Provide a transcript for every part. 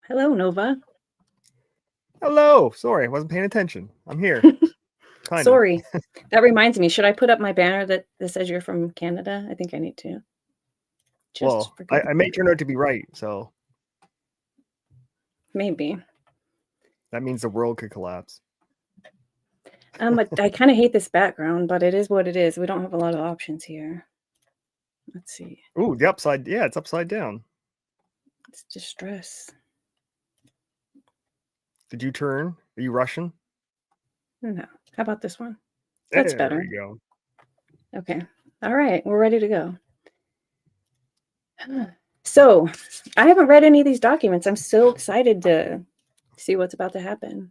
Hello, Nova. Hello. Sorry, I wasn't paying attention. I'm here. Kind of. Sorry. That reminds me, should I put up my banner that says you're from Canada? I think I need to. Just Well, for good I may turn out to be right, so maybe. that means the world could collapse. I kind of hate this background, but it is what it is. We don't have a lot of options here. Let's see. Ooh, the upside. Yeah, it's upside down. It's distress. Did you turn? Are you Russian? No. How about this one? That's There better. we go. Okay. All right. We're ready to go. So, I haven't read any of these documents. I'm so excited to see what's about to happen.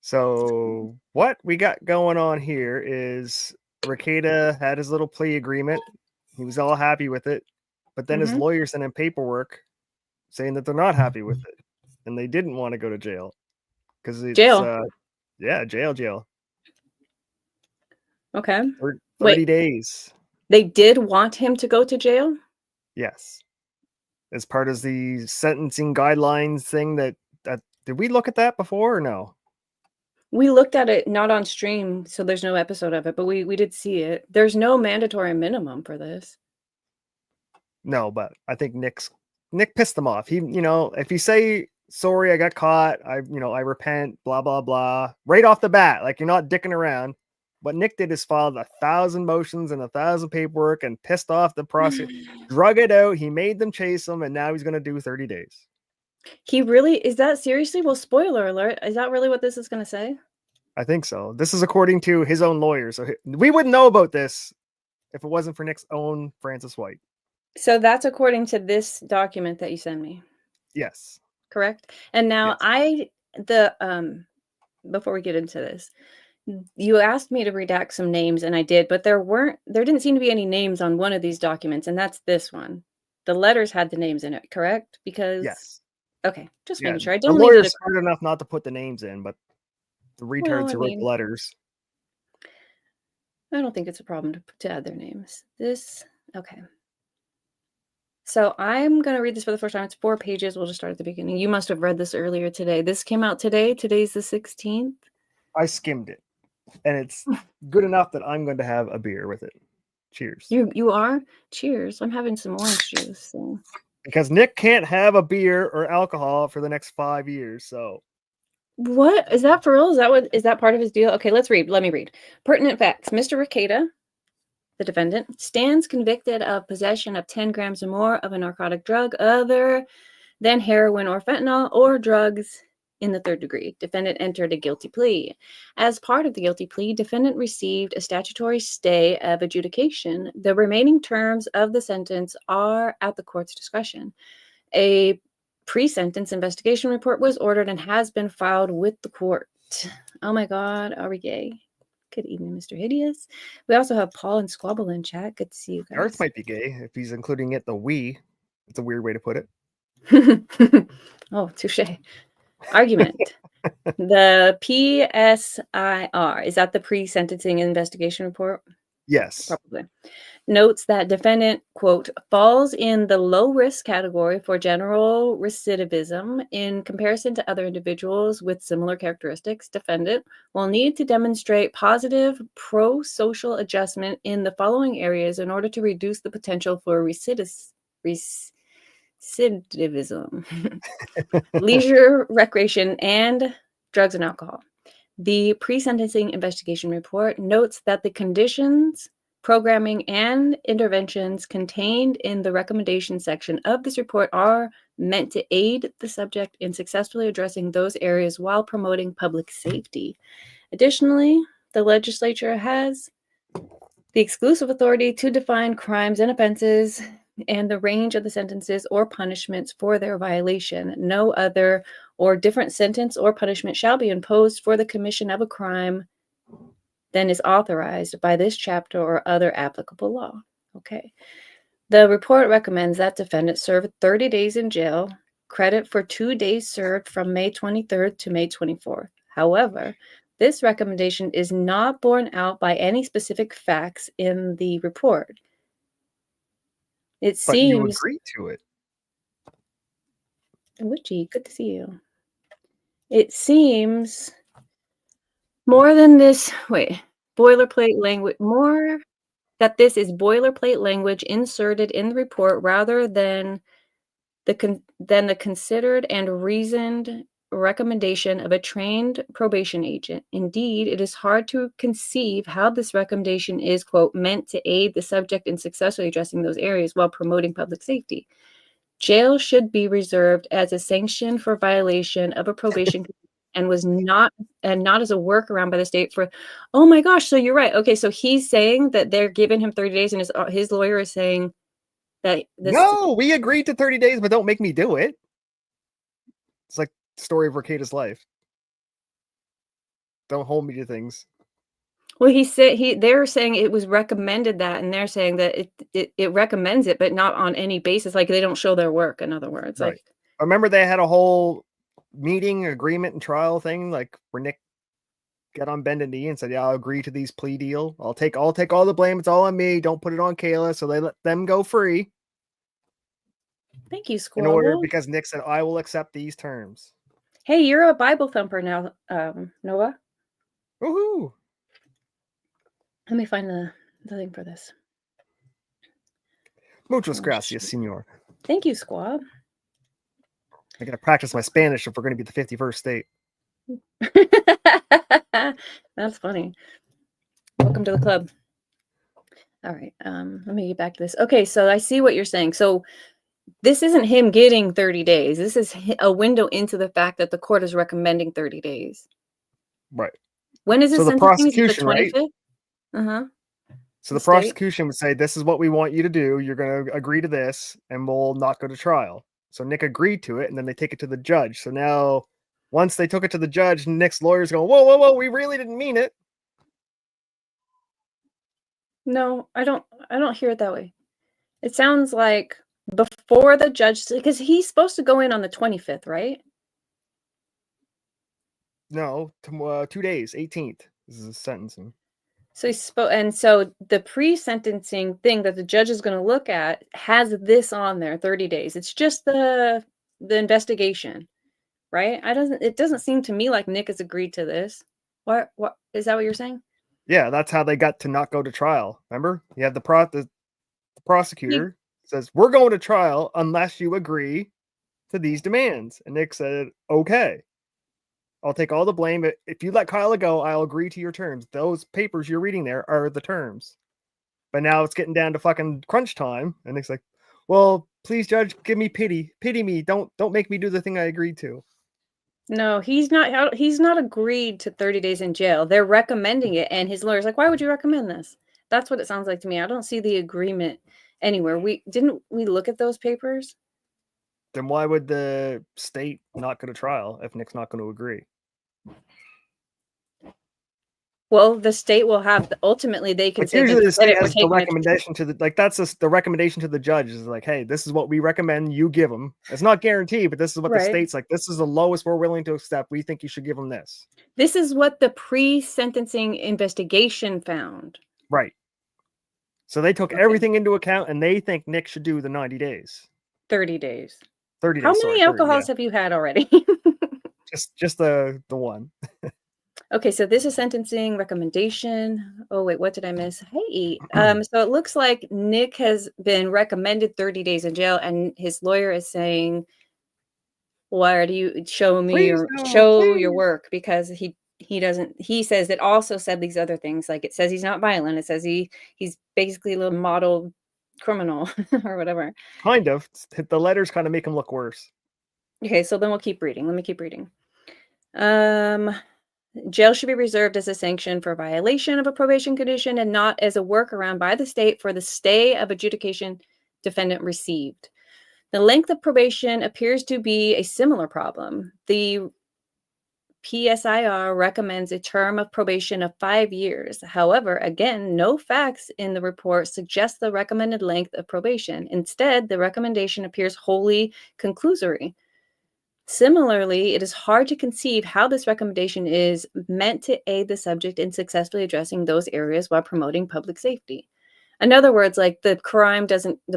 So what we got going on here is Rekieta had his little plea agreement. He was all happy with it, but then his Mm-hmm. lawyers sent in paperwork saying that they're not happy with it, and they didn't want to go to jail because it's Jail. jail. Okay. 30 Wait, days. they did want him to go to jail? Yes. As part of the sentencing guidelines thing that did we look at that before or no? We looked at it not on stream, so there's no episode of it, but we did see it. There's no mandatory minimum for this. No, but I think Nick pissed them off. He, if you say sorry, I got caught, I repent, blah blah blah, right off the bat, like you're not dicking around. What Nick did is filed 1,000 motions and 1,000 paperwork and pissed off the prosecutor, drug it out. He made them chase him, and now he's going to do 30 days. He really is that seriously? Well, spoiler alert. Is that really what this is going to say? I think so. This is according to his own lawyer. So we wouldn't know about this if it wasn't for Nick's own Francis White. So that's according to this document that you sent me. Yes. Correct? And now Yes. before we get into this, you asked me to redact some names and I did, but there didn't seem to be any names on one of these documents, and that's this one. The letters had the names in it, correct? Because Yes. okay, just Yeah. making sure. I The don't leave it lawyer's smart enough not to put the names in, but the well, retards I who wrote the mean, letters. I don't think it's a problem to add their names. Okay. So I'm going to read this for the first time. It's 4 pages. We'll just start at the beginning. You must have read this earlier today. This came out today. Today's the 16th. I skimmed it, and it's good enough that I'm going to have a beer with it. Cheers. You are? Cheers. I'm having some orange juice. So. Because Nick can't have a beer or alcohol for the next 5 years, so. What? Is that for real? Is that part of his deal? Okay, let's read. Let me read. Pertinent facts. Mr. Rekieta, the defendant, stands convicted of possession of 10 grams or more of a narcotic drug other than heroin or fentanyl or drugs in the third degree. Defendant entered a guilty plea. As part of the guilty plea, defendant received a statutory stay of adjudication. The remaining terms of the sentence are at the court's discretion. A pre-sentence investigation report was ordered and has been filed with the court. Oh my God, are we gay? Good evening, Mr. Hideous. We also have Paul and Squabble in chat. Good to see you guys. Garth might be gay if he's including it the we. It's a weird way to put it. Oh, touche. Argument. The PSIR, is that the pre-sentencing investigation report? Yes. Probably. Notes that defendant, quote, falls in the low risk category for general recidivism in comparison to other individuals with similar characteristics. Defendant will need to demonstrate positive pro-social adjustment in the following areas in order to reduce the potential for recidivism. Leisure, recreation, and drugs and alcohol. The pre-sentencing investigation report notes that the conditions, programming, and interventions contained in the recommendation section of this report are meant to aid the subject in successfully addressing those areas while promoting public safety. Additionally, the legislature has the exclusive authority to define crimes and offenses and the range of the sentences or punishments for their violation. No other or different sentence or punishment shall be imposed for the commission of a crime than is authorized by this chapter or other applicable law. Okay. The report recommends that defendant serve 30 days in jail, credit for 2 days served from May 23rd to May 24th. However, this recommendation is not borne out by any specific facts in the report. It But you seems agreed to it. Witchy, good to see you. It seems more than this. Wait, boilerplate language. More that this is boilerplate language inserted in the report rather than the considered and reasoned recommendation of a trained probation agent. Indeed, it is hard to conceive how this recommendation is, quote, meant to aid the subject in successfully addressing those areas while promoting public safety. Jail should be reserved as a sanction for violation of a probation and not as a workaround by the state for, oh my gosh, so you're right. Okay, so he's saying that they're giving him 30 days and his lawyer is saying that this. No, we agreed to 30 days, but don't make me do it. It's like the story of Rekieta's life. Don't hold me to things. Well, he said they're saying it was recommended that, and they're saying that it recommends it, but not on any basis. Like they don't show their work. In other words, Right. like Remember they had a whole meeting, agreement, and trial thing, like where Nick got on bended knee and said, "Yeah, I'll agree to these plea deal. I'll take all the blame. It's all on me. Don't put it on Kayla." So they let them go free thank you, in order Squabble. because Nick said, "I will accept these terms." Hey, you're a Bible thumper now, Noah. Woohoo! Let me find the thing for this. Muchas Oh, gracias, shoot. senor. Thank you, Squab. I gotta practice my Spanish if we're going to be the 51st state. That's funny. Welcome to the club. All right, let me get back to this. Okay, so I see what you're saying. So this isn't him getting 30 days. This is a window into the fact that the court is recommending 30 days. Right. When is So this the sentencing? Is it the prosecution, right? 25th? Uh-huh. So The the state? prosecution would say, "This is what we want you to do. You're going to agree to this, and we'll not go to trial." So Nick agreed to it, and then they take it to the judge. So now, once they took it to the judge, Nick's lawyer's going, "Whoa, whoa, whoa! We really didn't mean it." No, I don't hear it that way. It sounds like before the judge, because he's supposed to go in on the 25th, right? No, 2 days, 18th. This is sentencing. So so the pre-sentencing thing that the judge is going to look at has this on there, 30 days. It's just the investigation, right? It doesn't seem to me like Nick has agreed to this. What is that what you're saying? Yeah, that's how they got to not go to trial. Remember, you had the prosecutor says, "We're going to trial unless you agree to these demands," and Nick said, "Okay. I'll take all the blame. If you let Kyla go, I'll agree to your terms. Those papers you're reading there are the terms." But now it's getting down to fucking crunch time, and it's like, "Well, please, judge, give me pity me. Don't make me do the thing I agreed to." No, he's not. He's not agreed to 30 days in jail. They're recommending it, and his lawyer's like, "Why would you recommend this?" That's what it sounds like to me. I don't see the agreement anywhere. We look at those papers? Then why would the state not go to trial if Nick's not going to agree? Well, the state will have ultimately they can Like say, "Then usually the forget state it. We're has the taking it to recommendation to the the recommendation to the judge is like, "Hey, this is what we recommend you give them." It's not guaranteed, but this is what the right." state's like. This is the lowest we're willing to accept. We think you should give them this. This is what the pre-sentencing investigation found. Right. So they took Okay, everything into account, and they think Nick should do the 90 days. 30 days. 30 How days, sorry, many 30, yeah. alcohols have you had already? Just the one. Okay, so this is sentencing recommendation. Oh wait, what did I miss? Hey, so it looks like Nick has been recommended 30 days in jail, and his lawyer is saying, "Why do you show me Please or no, show your please. work?" Because he doesn't. He says it also said these other things, like it says he's not violent. It says he's basically a little model criminal or whatever. Kind of. The letters kind of make him look worse. Okay, so then we'll keep reading. Let me keep reading. Jail should be reserved as a sanction for violation of a probation condition and not as a workaround by the state for the stay of adjudication defendant received. The length of probation appears to be a similar problem. The PSIR recommends a term of probation of 5 years. However, again, no facts in the report suggest the recommended length of probation. Instead, the recommendation appears wholly conclusory. Similarly, it is hard to conceive how this recommendation is meant to aid the subject in successfully addressing those areas while promoting public safety. In other words, like the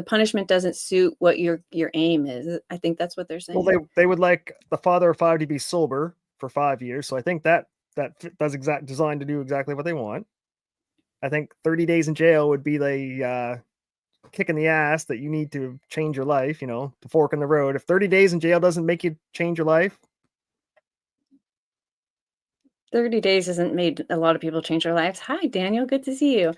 punishment doesn't suit what your aim is. I think that's what they're Well, saying. they would like the father of five to be sober for 5 years. So I think that's designed to do exactly what they want. I think 30 days in jail would be the kick in the ass that you need to change your life, the fork in the road. If 30 days in jail doesn't make you change your life, 30 days hasn't made a lot of people change their lives. Hi, Daniel. Good to see you.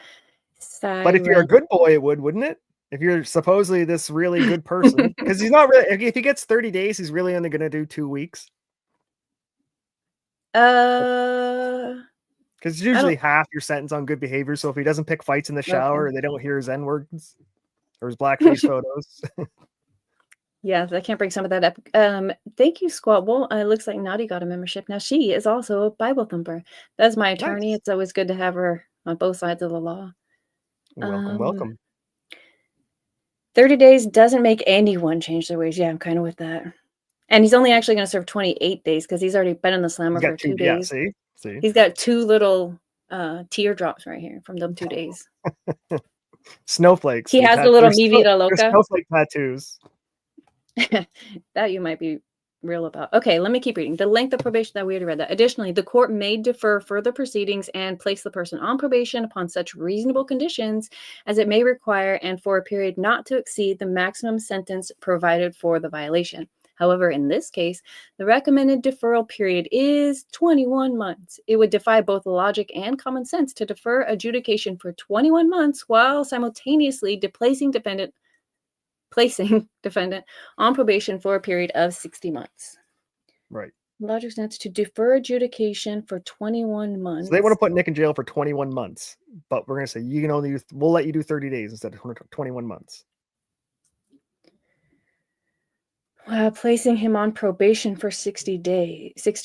but if you're a Siren. good boy, it would, wouldn't it? If you're supposedly this really good person, because he's not really, if he gets 30 days, he's really only going to do 2 weeks. uh, Because it's I usually don't. half your sentence on good behavior. So if he doesn't pick fights in the shower, Okay. or they don't hear his N words or his blackface photos. Yeah, I can't bring some of that up. Thank you, Squabble. It looks like Naughty got a membership. Now she is also a Bible thumper. That's my attorney. Nice. It's always good to have her on both sides of the law. Welcome, Um, welcome. 30 days doesn't make anyone change their ways. Yeah, I'm kind of with that. And he's only actually going to serve 28 days because he's already been in the slammer He's for got two. 2 Yeah, days. see. He's got 2 little teardrops right here from them 2 days. Snowflakes. He has the little Mi Vida They're Loca. snowflake tattoos. That you might be real about. Okay, let me keep reading. The length of probation, that we already read that. Additionally, the court may defer further proceedings and place the person on probation upon such reasonable conditions as it may require and for a period not to exceed the maximum sentence provided for the violation. However, in this case, the recommended deferral period is 21 months. It would defy both logic and common sense to defer adjudication for 21 months while simultaneously placing defendant on probation for a period of 60 months. Right. Logic sense to defer adjudication for 21 months. So they want to put Nick in jail for 21 months, but we're going to say you can only we'll let you do 30 days instead of 21 months. Placing him on probation for 60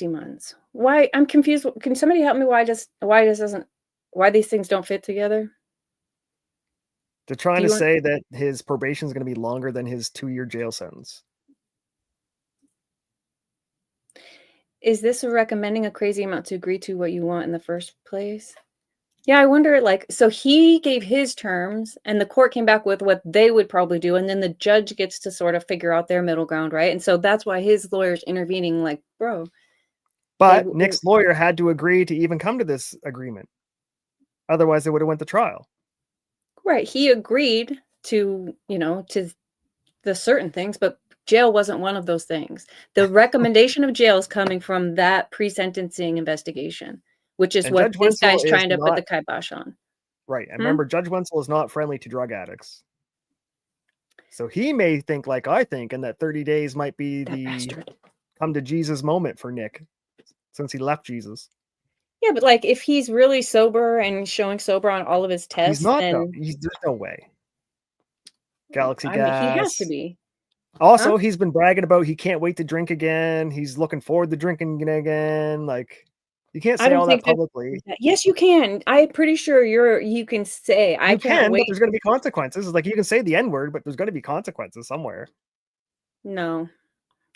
months. Why? I'm confused. Can somebody help me? Why these things don't fit together? They're trying to say that his probation is going to be longer than his 2-year jail sentence. Is this recommending a crazy amount to agree to what you want in the first place? Yeah, I wonder, so he gave his terms and the court came back with what they would probably do. And then the judge gets to sort of figure out their middle ground, right? And so that's why his lawyer's intervening, like, bro. But Nick's lawyer had to agree to even come to this agreement. Otherwise, they would have went to trial. Right. He agreed to, to the certain things, but jail wasn't one of those things. The recommendation of jail is coming from that pre-sentencing investigation, which is And what Judge this Wenzel guy's is trying to put the kibosh on. Right. And remember, Judge Wenzel is not friendly to drug addicts. So he may think like I think, and that 30 days might be That bastard. Come to Jesus moment for Nick since he left Jesus. Yeah, but if he's really sober and showing sober on all of his tests, He's not though. then There's no way. Galaxy I mean, he has gas. to be. Also, he's been bragging about he can't wait to drink again. He's looking forward to drinking again. You can't say all that publicly. Yes, you can. I'm pretty sure you can say, I can't wait. But there's going to be consequences. You can say the N word, but there's going to be consequences somewhere. No,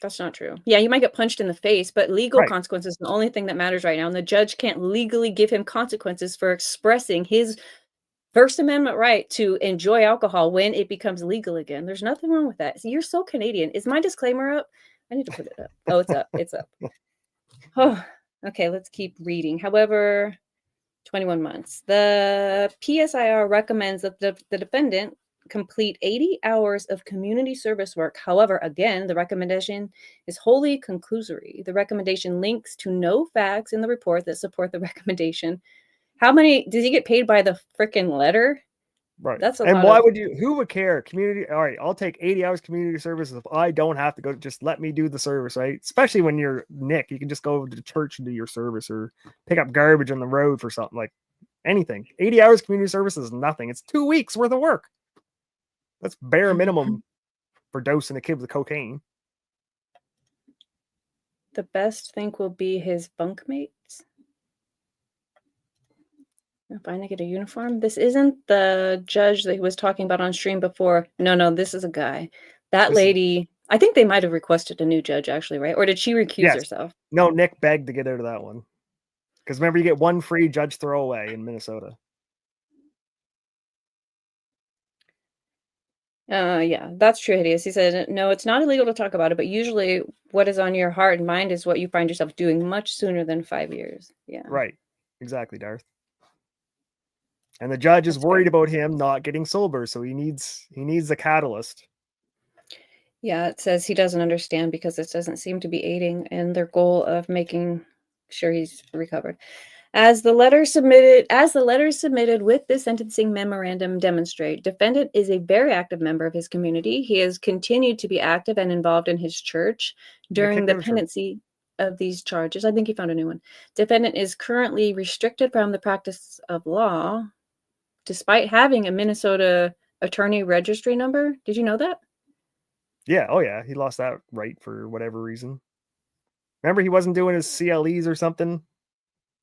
that's not true. Yeah, you might get punched in the face, but legal consequences is the only thing that matters right now. And the judge can't legally give him consequences for expressing his First Amendment right to enjoy alcohol when it becomes legal again. There's nothing wrong with that. You're so Canadian. Is my disclaimer up? I need to put it up. Oh, it's up. It's up. Oh, okay. Let's keep reading. However, 21 months. The PSIR recommends that the defendant complete 80 hours of community service work. However, again, the recommendation is wholly conclusory. The recommendation links to no facts in the report that support the recommendation. How many does he get paid by the freaking letter? Right. That's and why would you? Who would care? Community. All right, I'll take 80 hours community service if I don't have to go. Just let me do the service, right? Especially when you're Nick, you can just go to church and do your service, or pick up garbage on the road for something like anything. 80 hours community service is nothing. It's 2 weeks worth of work. That's bare minimum for dosing a kid with cocaine. The best thing will be his bunkmates. If I get a uniform, this isn't the judge that he was talking about on stream before. No, this is a guy. That lady, I think they might have requested a new judge actually, right? Or did she recuse herself? No, Nick begged to get out of that one. Because remember, you get one free judge throwaway in Minnesota. Yeah, that's true, Hideous. He said, no, it's not illegal to talk about it, but usually what is on your heart and mind is what you find yourself doing much sooner than 5 years. Yeah, Right. Exactly, Darth. And the judge is that's fair. worried about him not getting sober, so he needs a catalyst. Yeah, it says he doesn't understand because this doesn't seem to be aiding in their goal of making sure he's recovered. As the letters submitted with the sentencing memorandum demonstrate, defendant is a very active member of his community. He has continued to be active and involved in his church Get during kicked the out of church. pendency of these charges. I think he found a new one. Defendant is currently restricted from the practice of law despite having a Minnesota attorney registry number. Did you know that? Yeah, oh yeah, he lost that right for whatever reason. Remember, he wasn't doing his CLEs or something.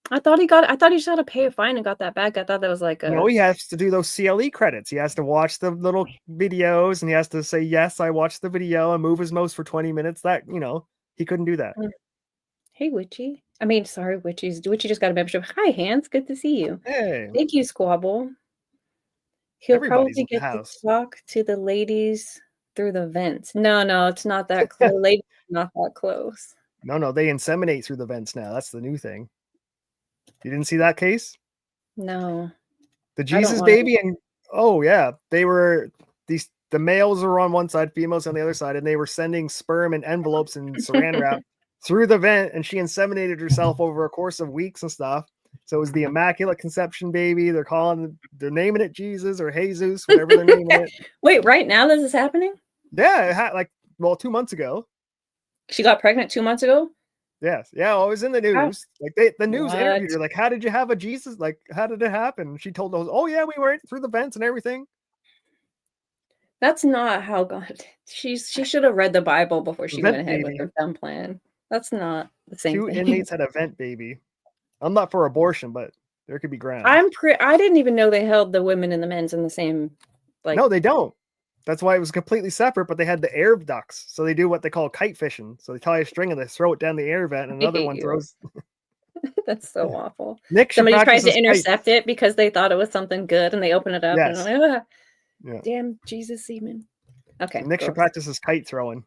I thought he just had to pay a fine and got that back. I thought that was like No, a he has to do those CLE credits. He has to watch the little videos, and he has to say, "Yes, I watched the video," and move his mouse for 20 minutes. That he couldn't do that. Hey, Witchy. I mean, sorry, Witchies. Witchy just got a membership. Hi, Hans. Good to see you. Hey, Thank you, Squabble. He'll everybody's probably in the get to house. talk to the ladies through the vents. No, it's not that close. The ladies are not that close. No, they inseminate through the vents now. That's the new thing. You didn't see that case? No, The I don't Jesus want baby, and oh yeah, they were the males were on one side, females on the other side, and they were sending sperm in envelopes and saran wrap through the vent, and she inseminated herself over a course of weeks and stuff. So it was the Immaculate Conception baby. They're naming it Jesus or Jesus, whatever they're naming it. Wait, right now this is happening? Yeah, it had 2 months ago. She got pregnant 2 months ago? Yes, yeah, well, it was in the How? news. The news interviewed What? her, like, how did you have a Jesus? Like, how did it happen? She told those, oh yeah, we went through the vents and everything. That's not how God. She should have read the Bible before she went Vent ahead with baby. her dumb plan. That's not the same 2 thing. inmates had a vent baby. I'm not for abortion, but there could be grounds. I didn't even know they held the women and the men's in the same, like, No, they don't. That's why it was completely separate, but they had the air ducts. So they do what they call kite fishing. So they tie a string and they throw it down the air vent, and I another hate one you. throws. That's so awful. Nick should Somebody tries practice to his intercept kites. it because they thought it was something good and they open it up and Yes. I'm like, Yeah. damn Jesus semen. Okay. Nick should Gross. practice his kite throwing.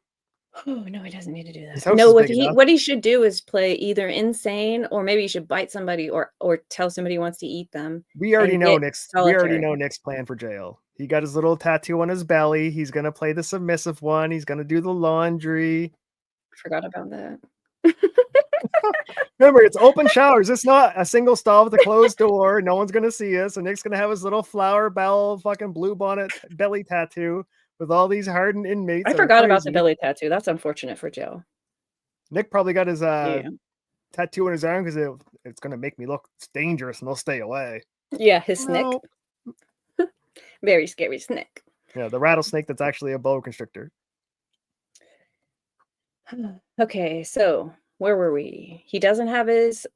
Oh no, he doesn't need to do His that. house No, is big enough. what he should do is play either insane or maybe he should bite somebody or tell somebody he wants to eat them. We already And know get Nick's. We already solitary. know Nick's plan for jail. He got his little tattoo on his belly. He's gonna play the submissive one. He's gonna do the laundry. Forgot about that. Remember, it's open showers. It's not a single stall with a closed door. No one's gonna see us. And Nick's gonna have his little flower bell, fucking blue bonnet belly tattoo with all these hardened inmates. I That are forgot about the crazy. belly tattoo. That's unfortunate for Joe. Nick probably got his Yeah. tattoo on his arm because it's gonna make me look dangerous, and they'll stay away. Yeah, his snake. No. Very scary snake. Yeah, the rattlesnake that's actually a boa constrictor. Okay, so where were we? He doesn't have his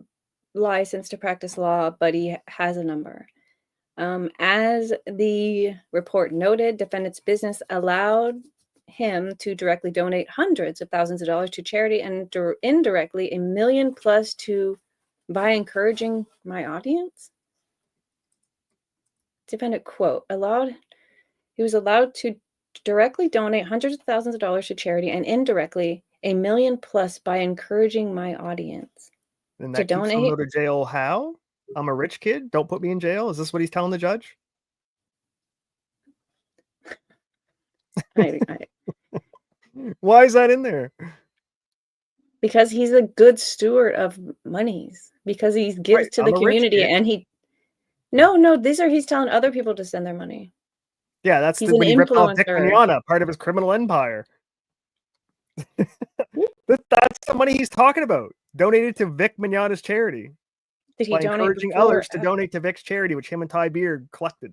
license to practice law, but he has a number. As the report noted, defendant's business allowed him to directly donate hundreds of thousands of dollars to charity and indirectly $1 million plus by encouraging my audience. Defendant quote he was allowed to directly donate hundreds of thousands of dollars to charity and indirectly $1 million plus by encouraging my audience And to that keeps him donate. out of jail. How? I'm a rich kid. Don't put me in jail. Is this what he's telling the judge? I, Why is that in there? because he's a good steward of monies, because he gives Right, to I'm the a rich community kid. and he's telling other people to send their money. Yeah, that's He's an when he ripped off Dick influencer. Mignogna, part of his criminal empire. That's the money he's talking about. Donated to Vic Mignogna's charity. Did he By donate encouraging before? others to donate to Vic's charity, which him and Ty Beard collected.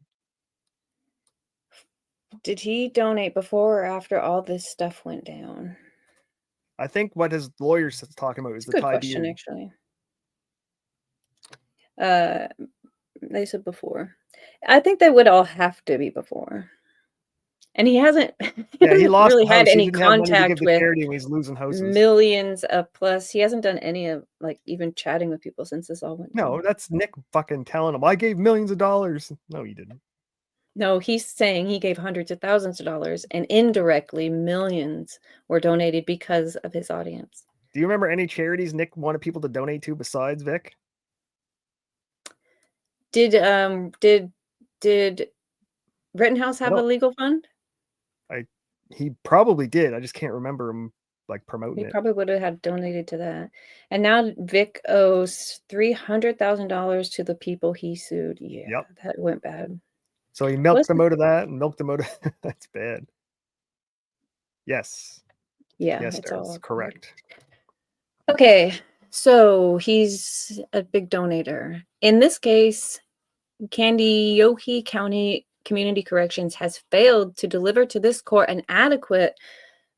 Did he donate before or after all this stuff went down? I think what his lawyer's talking about is the Good Ty question, Beard. actually. They said before. I think they would all have to be before. And he hasn't, Yeah, he lost really the had house. He any didn't have money to give contact to with charity when he's losing houses. millions of plus. He hasn't done any of even chatting with people since this all went down. No, that's Nick fucking telling him, I gave millions of dollars. No, you didn't. No, he's saying he gave hundreds of thousands of dollars, and indirectly millions were donated because of his audience. Do you remember any charities Nick wanted people to donate to besides Vic? Did Rittenhouse I have a don't. legal fund? He probably did. I just can't remember him like promoting He it. probably would have had donated to that. And now Vic owes $300,000 to the people he sued. Yeah, Yep. that went bad. So he milked What's them out of that and milked them out of that's bad. Yes. Yeah, Yes, it's there's all bad. correct. Okay, so he's a big donator. In this case, Candiyohi County Community Corrections has failed to deliver to this court an adequate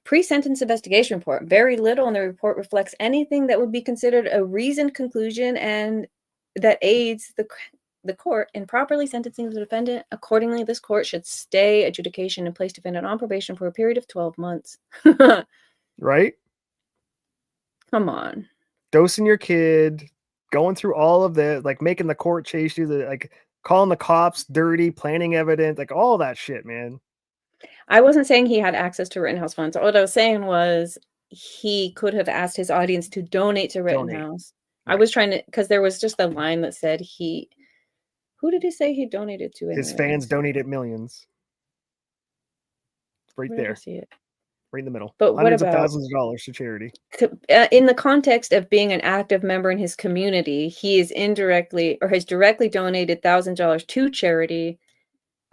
pre-sentence investigation report. Very little in the report reflects anything that would be considered a reasoned conclusion and that aids the court in properly sentencing the defendant. Accordingly, this court should stay adjudication and place defendant on probation for a period of 12 months. Right? Come on. Dosing your kid, going through all of the like making the court chase you, the like calling the cops dirty, planning evidence, like all that shit, man. I wasn't saying he had access to Rittenhouse funds. What I was saying was he could have asked his audience to donate to Donate. Rittenhouse. I Right. was trying to, because there was just a line that said who did he say he donated to? His Anyway? fans donated millions. Right Where did I there, see it? right in the middle. But what Hundreds of about thousands of dollars to charity. in the context of being an active member in his community, he is indirectly or has directly donated $1,000 to charity.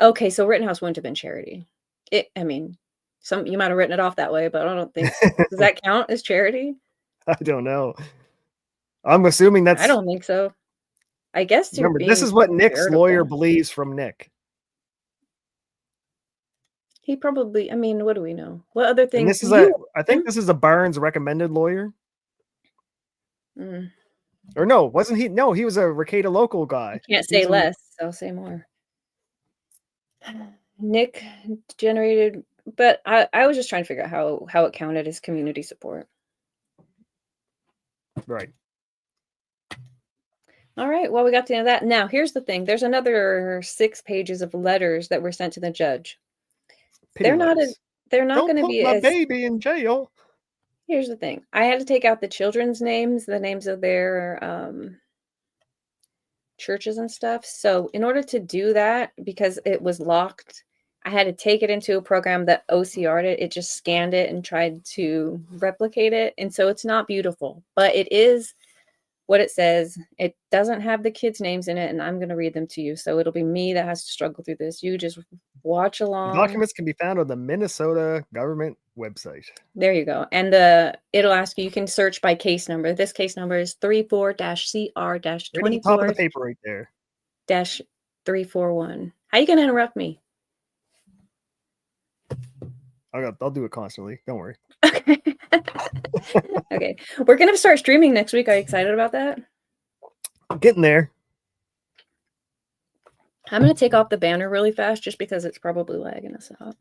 Okay, so Rittenhouse wouldn't have been charity. I mean, you might have written it off that way, but I don't think does that count as charity? I don't know. I'm assuming I that's don't think so. I guess you're remember, this being is what Nick's lawyer charitable. believes from Nick. He probably, I mean, what do we know? What other And things this is I think him? this is a Barnes recommended lawyer. Mm, Or no, wasn't he? No, he was a Rekieta local guy. can't He was say less, so say more. Nick generated, but I was just trying to figure out how it counted as community support. right. All right, well, we got to the end of that. Now, here's the thing. There's another 6 pages of letters that were sent to the judge. Pity They're not letters. they're not Don't going to put be my as baby in jail. Here's the thing. I had to take out the children's names, the names of their churches and stuff. So in order to do that, because it was locked, I had to take it into a program that OCR'd it. It just scanned it and tried to replicate it. And so it's not beautiful, but it is what it says. It doesn't have the kids' names in it, and I'm going to read them to you. So it'll be me that has to struggle through this. You just watch The along. documents can be found on the Minnesota government website. There you go. And it'll ask you can search by case number. This case number is 34-CR-24- Right at the top of the paper right there. -341. How you gonna interrupt me? I'll do it constantly. Don't worry. Okay. We're gonna start streaming next week. Are you excited about that? I'm getting there. I'm gonna take off the banner really fast just because it's probably lagging us out.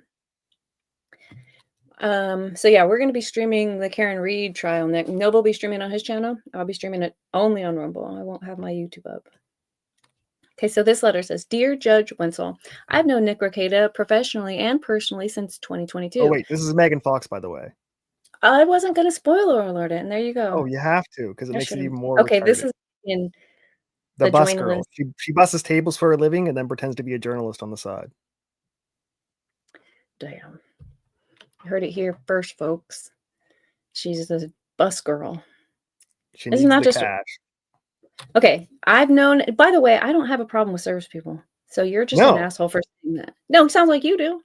So yeah, we're gonna be streaming the Karen Reed trial next. Noble will be streaming on his channel. I'll be streaming it only on Rumble. I won't have my YouTube up. Okay, so this letter says, Dear Judge Wenzel, I've known Nick Rekieta professionally and personally since 2022. Oh wait, this is Megan Fox, by the way. I wasn't going to spoiler alert it, and there you go. Oh, you have to, because it makes it even more Okay, retarded. this is in the bus girl. journalist. She busses tables for a living and then pretends to be a journalist on the side. Damn. You heard it here first, folks. She's the bus girl. She needs the cash. Okay, I've known, by the way, I don't have a problem with service people. So you're just an asshole for saying that. No, it sounds like you do.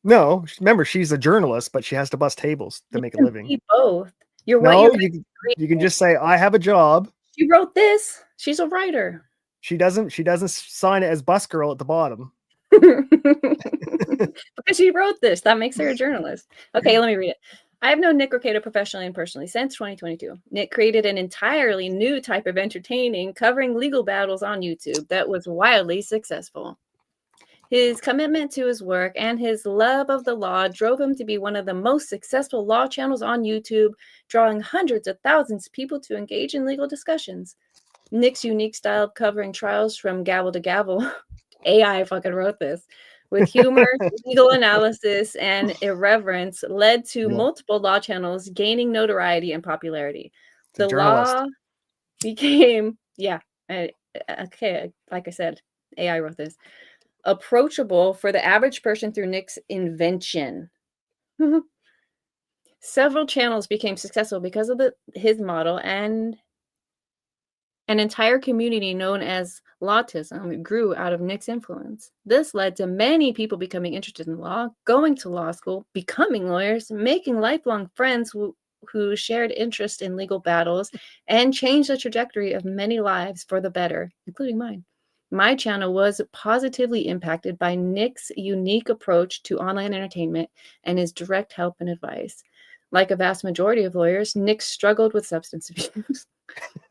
No, remember, she's a journalist, but she has to bust tables to make a living. Be both. You can just say, I have a job. She wrote this. She's a writer. She doesn't sign it as bus girl at the bottom. Because she wrote this. That makes her a journalist. Okay, let me read it. I have known Nick Rekieta professionally and personally since 2022. Nick created an entirely new type of entertaining, covering legal battles on YouTube that was wildly successful. His commitment to his work and his love of the law drove him to be one of the most successful law channels on YouTube, drawing hundreds of thousands of people to engage in legal discussions. Nick's unique style of covering trials from gavel to gavel, AI fucking wrote this, with humor, legal analysis, and irreverence led to Yeah. multiple law channels gaining notoriety and popularity. It's a The journalist. law became, yeah, okay, like I said, AI wrote this, approachable for the average person through Nick's invention. Several channels became successful because of his model, and an entire community known as Lawtism grew out of Nick's influence. This led to many people becoming interested in law, going to law school, becoming lawyers, making lifelong friends who shared interest in legal battles, and changed the trajectory of many lives for the better, including mine. My channel was positively impacted by Nick's unique approach to online entertainment and his direct help and advice. Like a vast majority of lawyers, Nick struggled with substance abuse.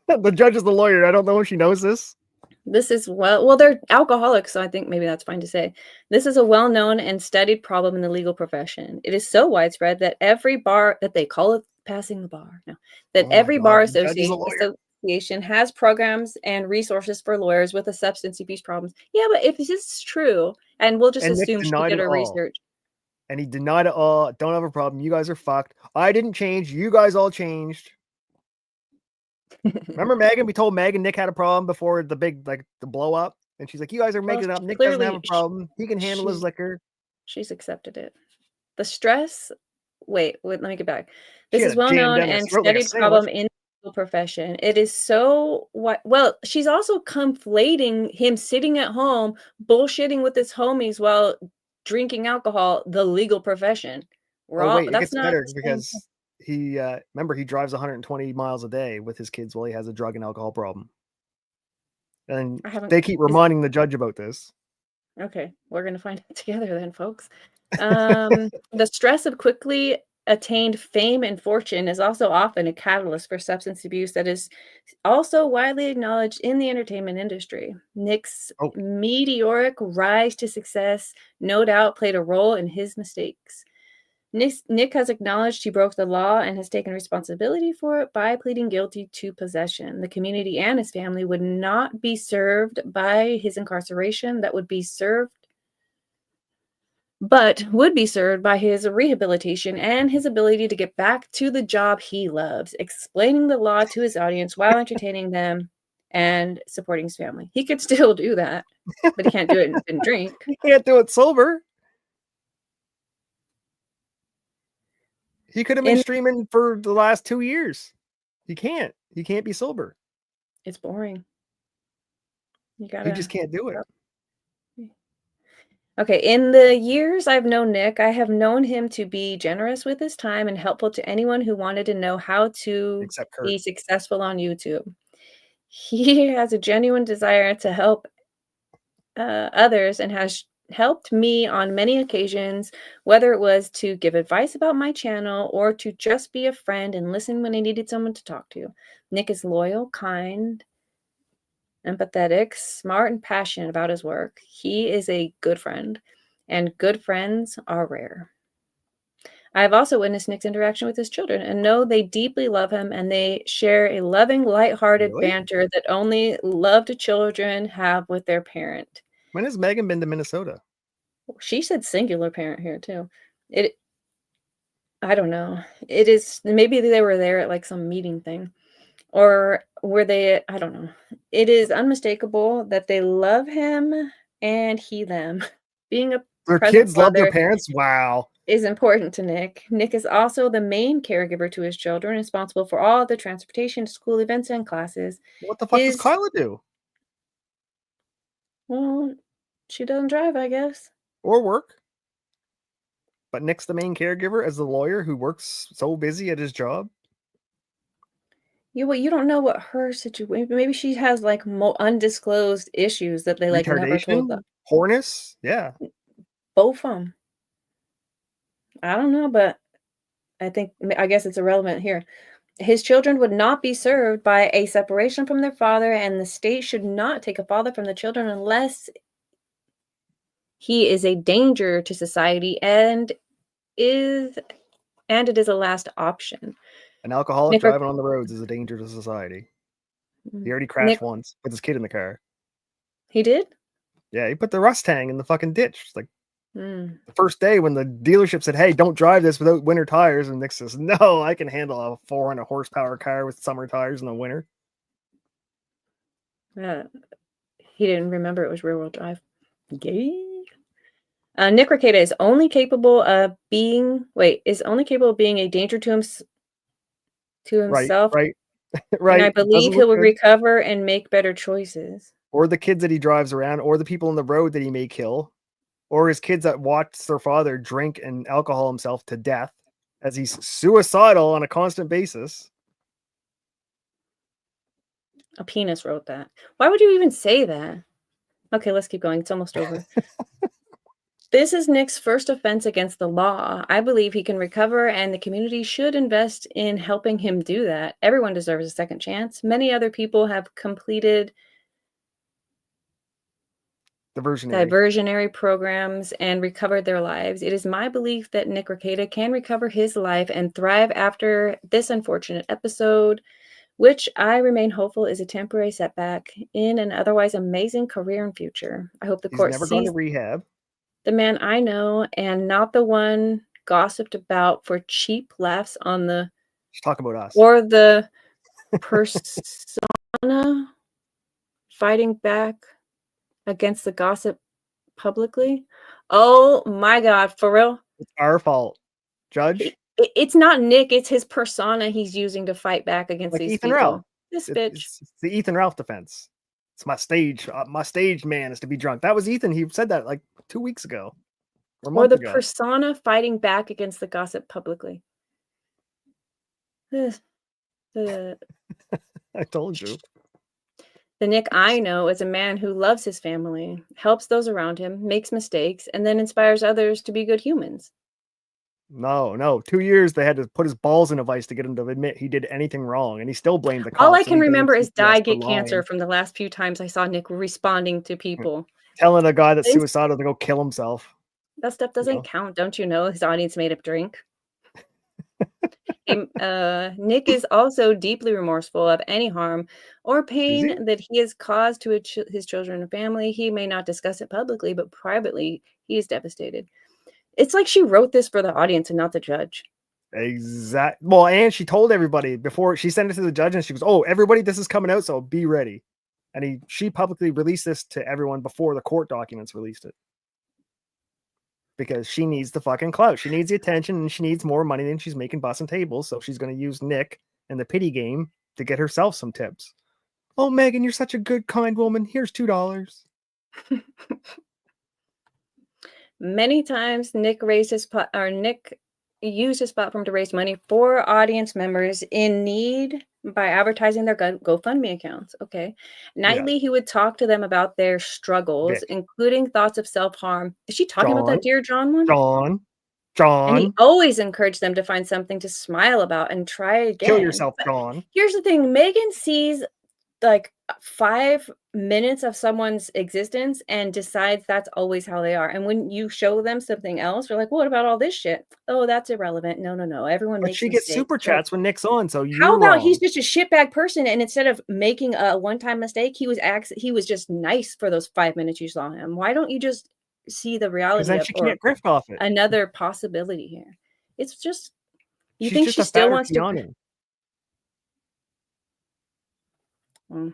The judge is the lawyer. I don't know if she knows this. This is well, they're alcoholics, so I think maybe that's fine to say. This is a well-known and studied problem in the legal profession. It is so widespread that every bar that they call it passing the bar now, that Oh my every bar God. The judge is a lawyer. association has programs and resources for lawyers with a substance abuse problems. Yeah, but if this is true, and we'll just And Nick assume she denied did it her all. research. And he denied it all. Don't have a problem. You guys are fucked. I didn't change. You guys all changed. Remember Megan? We told Megan Nick had a problem before the big, like, the blow up. And she's like, you guys are Well, making it up. Nick doesn't have clearly a problem. He can handle his liquor. she's accepted it. The stress wait, let me get back. She This had is a well jam known down her and throat like a studied problem sandwich. in the legal profession. It is so what well, she's also conflating him sitting at home bullshitting with his homies while drinking alcohol, the legal profession. Oh, wait, it That's gets not better the same thing. because he, remember, he drives 120 miles a day with his kids while he has a drug and alcohol problem. And I haven't they keep is reminding the judge about this. okay, we're gonna find out together then, folks. The stress of quickly attained fame and fortune is also often a catalyst for substance abuse that is also widely acknowledged in the entertainment industry. Nick's Oh, meteoric rise to success no doubt played a role in his mistakes. Nick has acknowledged he broke the law and has taken responsibility for it by pleading guilty to possession. The community and his family would not be served by his incarceration, that would be served but would be served by his rehabilitation and his ability to get back to the job he loves, explaining the law to his audience while entertaining them and supporting his family. He could still do that, but he can't do it and drink. he can't do it sober. He could have been And streaming for the last 2 years. He can't. He can't be sober. it's boring. You He just gotta. can't do it. Okay, in the years I've known Nick, I have known him to be generous with his time and helpful to anyone who wanted to know how to Except Kurt. be successful on YouTube. He has a genuine desire to help others and has helped me on many occasions, whether it was to give advice about my channel or to just be a friend and listen when I needed someone to talk to. Nick is loyal, kind, empathetic, smart, and passionate about his work. He is a good friend, and good friends are rare. I have also witnessed Nick's interaction with his children and know they deeply love him and they share a loving, lighthearted Really? banter that only loved children have with their parent. When has Megan been to Minnesota? She said singular parent here too. It I don't know. It is maybe they were there at like some meeting thing. Or were they I don't know. It is unmistakable that they love him and he them. Being a Their present kids love their father parents? Wow. is important to Nick. Nick is also the main caregiver to his children, responsible for all the transportation to school events and classes. What the fuck does His Kyla do? well, she doesn't drive, I guess. Or work? But Nick's the main caregiver as the lawyer who works so busy at his job? You don't know what her situation. Maybe she has like undisclosed issues that they like never told the Retardation? Hornus? Yeah. both of them. I don't know, but I guess it's irrelevant here. His children would not be served by a separation from their father, and the state should not take a father from the children unless he is a danger to society is and it is a last option. An alcoholic Nick, driving on the roads is a danger to society. He already crashed Nick, once with his kid in the car. he did. Yeah, he put the rust tang in the fucking ditch. It's like, Mm. The first day when the dealership said, "Hey, don't drive this without winter tires," and Nick says, "No, I can handle a 400 horsepower car with summer tires in the winter." Uh, he didn't remember it was rear-wheel drive. Gay. Nick Rekieta is only capable of being a danger to Right, himself, right, and I right. believe Doesn't he look will good. recover and make better choices. Or the kids that he drives around, or the people on the road that he may kill, or his kids that watch their father drink and alcohol himself to death as he's suicidal on a constant basis. A penis wrote that. Why would you even say that? Okay, let's keep going. It's almost over. This is Nick's first offense against the law. I believe he can recover, and the community should invest in helping him do that. Everyone deserves a second chance. Many other people have completed Diversionary. diversionary programs and recovered their lives. It is my belief that Nick Rekieta can recover his life and thrive after this unfortunate episode, which I remain hopeful is a temporary setback in an otherwise amazing career and future. I hope the He's court never gone to sees rehab. the man I know and not the one gossiped about for cheap laughs on the Just talk about us. or the persona fighting back against the gossip publicly. Oh my God, for real? It's our fault, Judge. It's not Nick, it's his persona he's using to fight back against Like these Ethan Ralph. people. This It's, bitch. it's the Ethan Ralph defense. It's my stage. My stage man is to be drunk. That was Ethan. He said that like 2 weeks ago or a Or month the ago. persona fighting back against the gossip publicly. Ugh, The I told you. The Nick I know is a man who loves his family, helps those around him, makes mistakes, and then inspires others to be good humans. No. 2 years they had to put his balls in a vice to get him to admit he did anything wrong, and he still blamed the All I cops and can he blamed remember is CPS die, for get cancer lying. from the last few times I saw Nick responding to people. Telling a guy that's Things suicidal to go kill himself. That stuff You doesn't know? count, don't you know? His audience made him drink. Nick is also deeply remorseful of any harm or Is he? pain that he has caused to his children and family. He may not discuss it publicly, but privately, he is devastated. It's like she wrote this for the audience and not the judge. Well, and she told everybody before she sent it to the judge, and she goes, "Oh, everybody, this is coming out, so be ready." And she publicly released this to everyone before the court documents released it. Because she needs the fucking clout. She needs the attention, and she needs more money than she's making bussing tables. So she's going to use Nick and the pity game to get herself some tips. Oh, Megan, you're such a good, kind woman. Here's $2. Many times, Nick used his platform to raise money for audience members in need by advertising their GoFundMe accounts. Okay. Yeah, Nightly, he would talk to them about their struggles, Vic, including thoughts of self-harm. Is she talking about John, that Dear John one? John, And he John. always encouraged them to find something to smile about and try Kill again. yourself, But John. here's the thing, Megan sees like 5 minutes of someone's existence and decides that's always how they are. And when you show them something else, they're like, "What about all this shit? Oh, that's irrelevant. No, no, no. Everyone But makes she gets mistakes." super So chats when Nick's on, so how you're about he's wrong. just a shitbag person and instead of making a one-time mistake, he was just nice for those 5 minutes you saw him. Why don't you just see the Because reality then of she or can't grift off it. another possibility here? It's just you She's think just she a still fatter wants to Keanu. Mm.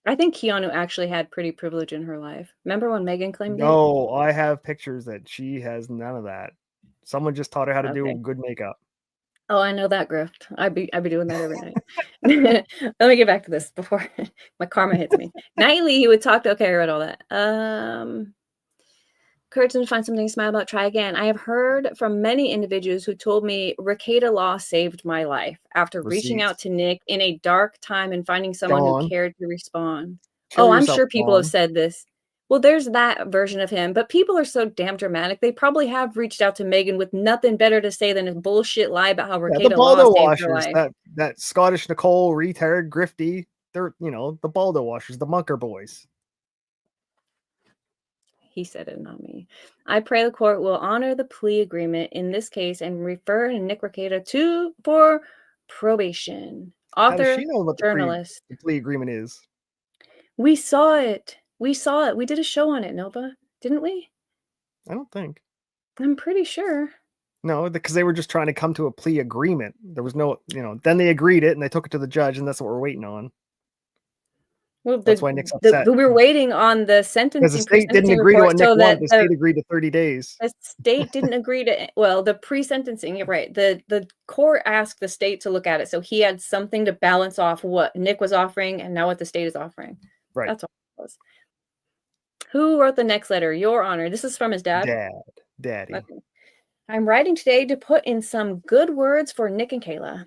I think Keanu actually had pretty privilege in her life. Remember when Megan claimed it? No, I have pictures that she has none of that. Someone just taught her how to do Okay. good makeup. Oh, I know that grift. I'd be doing that every night. Let me get back to this before my karma hits me. Nightly, he would talk to okay, I read all that. Encourage them to find something to smile about, try again. I have heard from many individuals who told me Rekieta Law saved my life after reaching out Receipts. to Nick in a dark time and finding someone who John, cared to respond. kill Oh, I'm yourself, sure people have John. said this. Well, there's that version of him, but people are so damn dramatic. They probably have reached out to Megan with nothing better to say than a bullshit lie about how Yeah, the Rekieta Law Baldo saved her washers, life. that Scottish Nicole retard grifty. They're the Baldo washers, the Munker boys. He said it, not me. I pray the court will honor the plea agreement in this case and refer Nick Rekieta for probation. How does she Author, know what journalist. the plea agreement is? We saw it. We saw it. We did a show on it, Nova, didn't we? I don't think. I'm pretty sure. No, because they were just trying to come to a plea agreement. There was no, then they agreed it and they took it to the judge, and that's what we're waiting on. Well, That's why Nick's upset. we were waiting on the Because the state didn't pre-sentencing agree to report what Nick so that wanted. The state agreed to 30 days. the state didn't agree to, well, the pre-sentencing, you're right. The court asked the state to look at it. So he had something to balance off what Nick was offering and now what the state is offering. Right. That's all it was. Who wrote the next letter? Your Honor. This is from his dad. Daddy. Okay. I'm writing today to put in some good words for Nick and Kayla.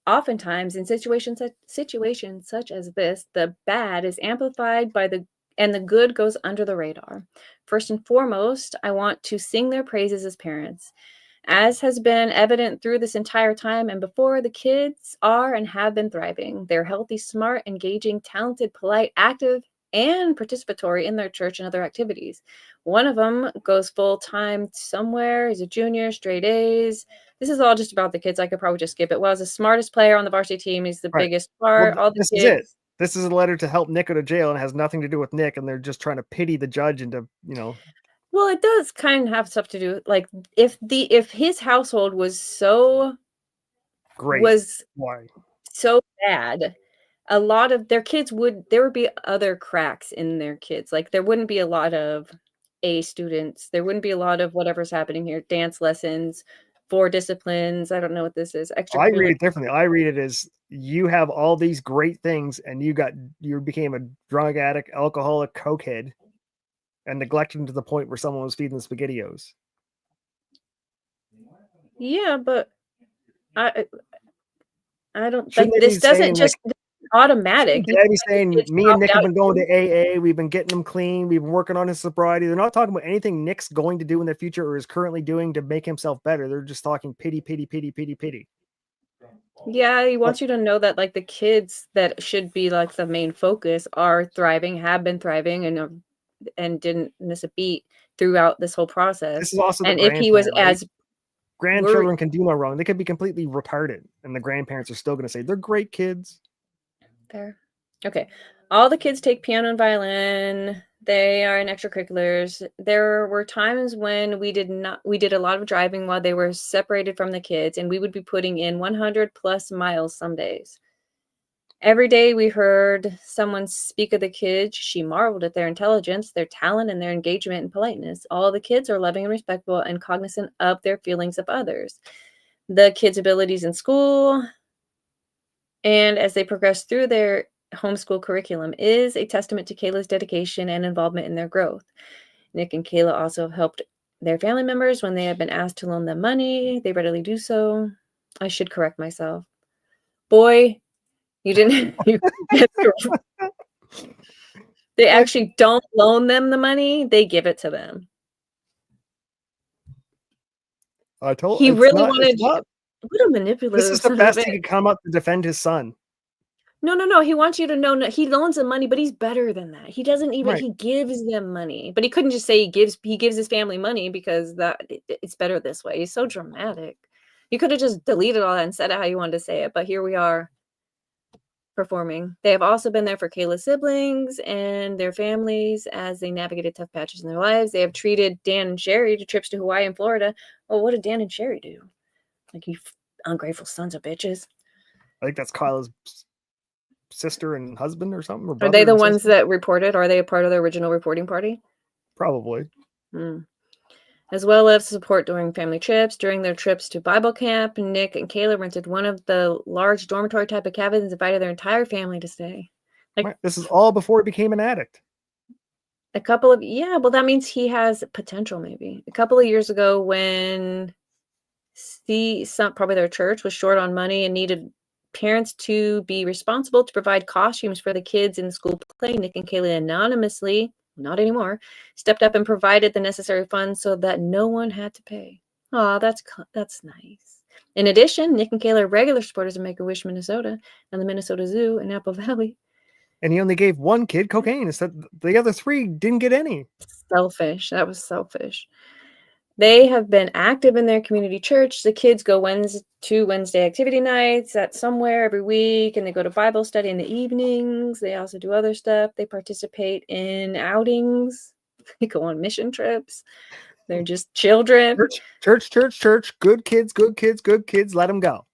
Oftentimes, in situations such as this, the bad is amplified by and the good goes under the radar. First and foremost, I want to sing their praises as parents. As has been evident through this entire time and before, the kids are and have been thriving. They're healthy, smart, engaging, talented, polite, active, and participatory in their church and other activities. One of them goes full-time somewhere. He's a junior, straight A's. This is all just about the kids. I could probably just skip it. Well, he's the smartest player on the varsity team. He's the Right. biggest Well, part. All the this is kids. it. This is a letter to help Nick go to jail and has nothing to do with Nick, and they're just trying to pity the judge into, Well, it does kind of have stuff to do, like, if his household was so great. Why? so bad, a lot of their kids there would be other cracks in their kids. Like, there wouldn't be a lot of A students. There wouldn't be a lot of whatever's happening here. Dance lessons, 4 disciplines. I don't know what this is. I read Extracurricular. it differently. I read it as you have all these great things and you became a drug addict, alcoholic, cokehead, and neglected him to the point where someone was feeding the SpaghettiOs. Yeah, but I don't Shouldn't like they this be doesn't saying, just automatic. Dad be saying, Kids me and dropped Nick have out. been going to AA, we've been getting him clean, we've been working on his sobriety. They're not talking about anything Nick's going to do in the future or is currently doing to make himself better. They're just talking pity, pity, pity, pity, pity. Yeah, he wants you to know that, like, the kids that should be like the main focus are thriving, have been thriving, and didn't miss a beat throughout this whole process. This is also the And if he was grandparent, right? as Grandchildren can do no wrong. They could be completely retarded, and the grandparents are still going to say they're great kids. Fair. Okay. All the kids take piano and violin. They are in extracurriculars. There were times when we did a lot of driving while they were separated from the kids, and we would be putting in 100 plus miles some days. Every day we heard someone speak of the kids. She marveled at their intelligence, their talent, and their engagement and politeness. All the kids are loving and respectful and cognizant of their feelings of others. The kids' abilities in school and as they progress through their homeschool curriculum is a testament to Kayla's dedication and involvement in their growth. Nick and Kayla also have helped their family members when they have been asked to loan them money. They readily do so. I should correct myself. Boy, you didn't. They actually don't loan them the money. They give it to them. I told He really wanted. What a manipulative. This is the best he could come up to defend his son. No. He wants you to know he loans them money, but he's better than that. He doesn't even. Right. He gives them money, but he couldn't just say he gives his family money because it's better this way. He's so dramatic. You could have just deleted all that and said it how you wanted to say it, but here we are performing. They have also been there for Kayla's siblings and their families as they navigated tough patches in their lives. They have treated Dan and Sherry to trips to Hawaii and Florida. Well, what did Dan and Sherry do? Like, you ungrateful sons of bitches. I think that's Kyla's sister and husband or something. Or are they the ones that reported? Are they a part of the original reporting party? Probably. As well as support during family trips. During their trips to Bible camp, Nick and Kayla rented one of the large dormitory type of cabins and invited their entire family to stay. Like, this is all before he became an addict. A couple of, well, that means he has potential maybe. A couple of years ago when probably their church was short on money and needed parents to be responsible to provide costumes for the kids in the school play, Nick and Kayla anonymously, not anymore, stepped up and provided the necessary funds so that no one had to pay. Oh, that's nice. In addition, Nick and Kayla are regular supporters of Make-A-Wish Minnesota and the Minnesota Zoo in Apple Valley. And he only gave one kid cocaine instead the other 3 didn't get any. Selfish. That was selfish. They have been active in their community church. The kids go to Wednesday activity nights at somewhere every week, and they go to Bible study in the evenings. They also do other stuff. They participate in outings. They go on mission trips. They're just children. Church. Good kids. Let them go.